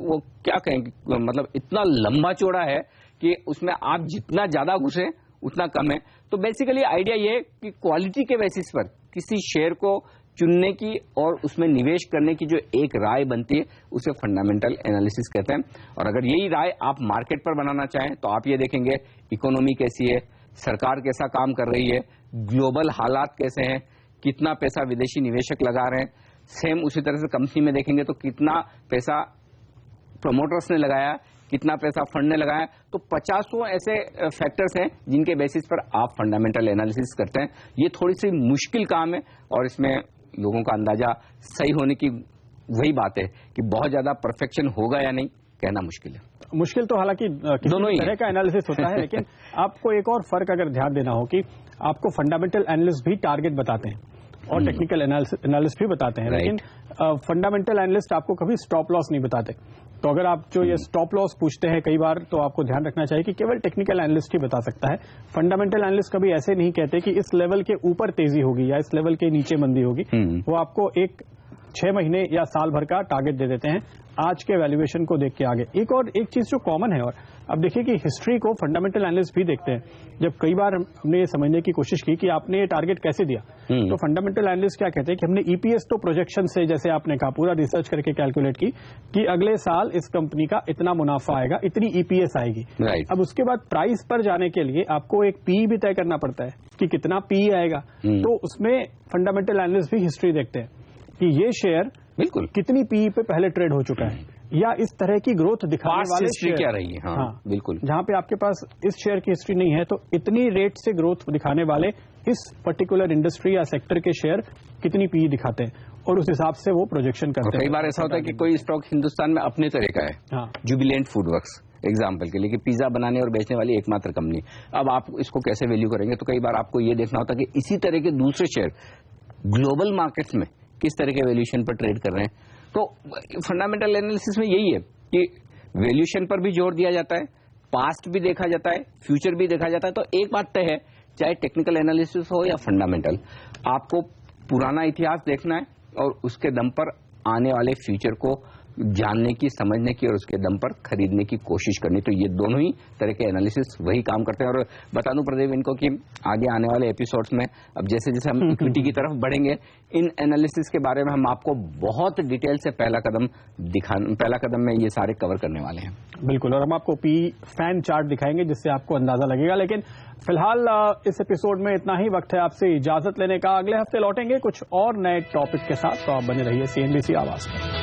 Speaker 2: वो क्या कहेंगे, मतलब इतना लंबा चौड़ा है कि उसमें आप जितना ज्यादा घुसे उतना कम है। तो बेसिकली आइडिया ये है कि क्वालिटी के बेसिस पर किसी शेयर को चुनने की और उसमें निवेश करने की जो एक राय बनती है उसे फंडामेंटल एनालिसिस कहते हैं। और अगर यही राय आप मार्केट पर बनाना चाहें तो आप ये देखेंगे इकोनॉमी कैसी है, सरकार कैसा काम कर रही है, ग्लोबल हालात कैसे हैं, कितना पैसा विदेशी निवेशक लगा रहे हैं। सेम उसी तरह से कंपनी में देखेंगे तो कितना पैसा प्रमोटर्स ने लगाया, कितना पैसा फंड ने लगाया। तो 50 ऐसे फैक्टर्स हैं जिनके बेसिस पर आप फंडामेंटल एनालिसिस करते हैं। ये थोड़ी सी मुश्किल काम है और इसमें लोगों का अंदाजा सही होने की वही बात है कि बहुत ज्यादा परफेक्शन होगा या नहीं कहना मुश्किल है।
Speaker 1: मुश्किल तो हालांकि दोनों ही तरह का एनालिसिस होता है, लेकिन आपको एक और फर्क अगर ध्यान देना हो कि आपको फंडामेंटल एनालिस्ट भी टारगेट बताते हैं और टेक्निकल एनालिस्ट भी बताते हैं, लेकिन फंडामेंटल एनालिस्ट आपको कभी स्टॉप लॉस नहीं बताते। तो अगर आप जो ये स्टॉप लॉस पूछते हैं कई बार, तो आपको ध्यान रखना चाहिए कि केवल टेक्निकल एनालिस्ट ही बता सकता है। फंडामेंटल एनालिस्ट कभी ऐसे नहीं कहते कि इस लेवल के ऊपर तेजी होगी या इस लेवल के नीचे मंदी होगी। वो आपको एक 6 महीने या साल भर का टारगेट दे देते हैं आज के वैल्यूएशन को देख के आगे। एक चीज जो कॉमन है, और अब देखिए कि हिस्ट्री को फंडामेंटल एनालिस्ट भी देखते हैं। जब कई बार हमने ये समझने की कोशिश की कि आपने ये टारगेट कैसे दिया, तो फंडामेंटल एनालिस्ट क्या कहते हैं कि हमने ईपीएस तो प्रोजेक्शन से, जैसे आपने कहा, पूरा रिसर्च करके कैलकुलेट की कि अगले साल इस कंपनी का इतना मुनाफा आएगा, इतनी ईपीएस आएगी। अब उसके बाद प्राइस पर जाने के लिए आपको एक पी भी तय करना पड़ता है कि कितना पी आएगा। तो उसमें फंडामेंटल एनालिस्ट भी हिस्ट्री देखते हैं कि ये शेयर
Speaker 2: बिल्कुल
Speaker 1: कितनी पी पे पहले ट्रेड हो चुका है, या इस तरह की ग्रोथ दिखाने वाले शेयर
Speaker 2: क्या रही है। हाँ, बिल्कुल।
Speaker 1: जहां पे आपके पास इस शेयर की हिस्ट्री नहीं है, तो इतनी रेट से ग्रोथ दिखाने वाले इस पर्टिकुलर इंडस्ट्री या सेक्टर के शेयर कितनी पी दिखाते हैं, और उस हिसाब से वो प्रोजेक्शन करते हैं।
Speaker 2: कई बार ऐसा होता है कि कोई स्टॉक हिंदुस्तान में अपने तरह का है, जुबिलेंट फूडवर्क्स एग्जाम्पल के लिए, कि पिज्जा बनाने और बेचने वाली एकमात्र कंपनी। अब आप इसको कैसे वैल्यू करेंगे, तो कई बार आपको ये देखना होता है कि इसी तरह के दूसरे शेयर ग्लोबल मार्केट्स में किस तरह के वैल्यूएशन पर ट्रेड कर रहे हैं। तो फंडामेंटल एनालिसिस में यही है कि वैल्यूएशन पर भी जोर दिया जाता है, पास्ट भी देखा जाता है, फ्यूचर भी देखा जाता है। तो एक बात तय है, चाहे टेक्निकल एनालिसिस हो या फंडामेंटल, आपको पुराना इतिहास देखना है और उसके दम पर आने वाले फ्यूचर को जानने की, समझने की और उसके दम पर खरीदने की कोशिश करनी। तो ये दोनों ही तरह के एनालिसिस वही काम करते हैं। और बता दूं प्रदीप इनको कि आगे आने वाले एपिसोड्स में अब जैसे जैसे हम इक्विटी की तरफ बढ़ेंगे, इन एनालिसिस के बारे में हम आपको बहुत डिटेल से पहला कदम में ये सारे कवर करने वाले हैं।
Speaker 1: बिल्कुल, और हम आपको पी फैन चार्ट दिखाएंगे जिससे आपको अंदाजा लगेगा। लेकिन फिलहाल इस एपिसोड में इतना ही। वक्त है आपसे इजाजत लेने का। अगले हफ्ते लौटेंगे कुछ और नए टॉपिक के साथ, तो आप बने रहिए CNBC आवाज पर।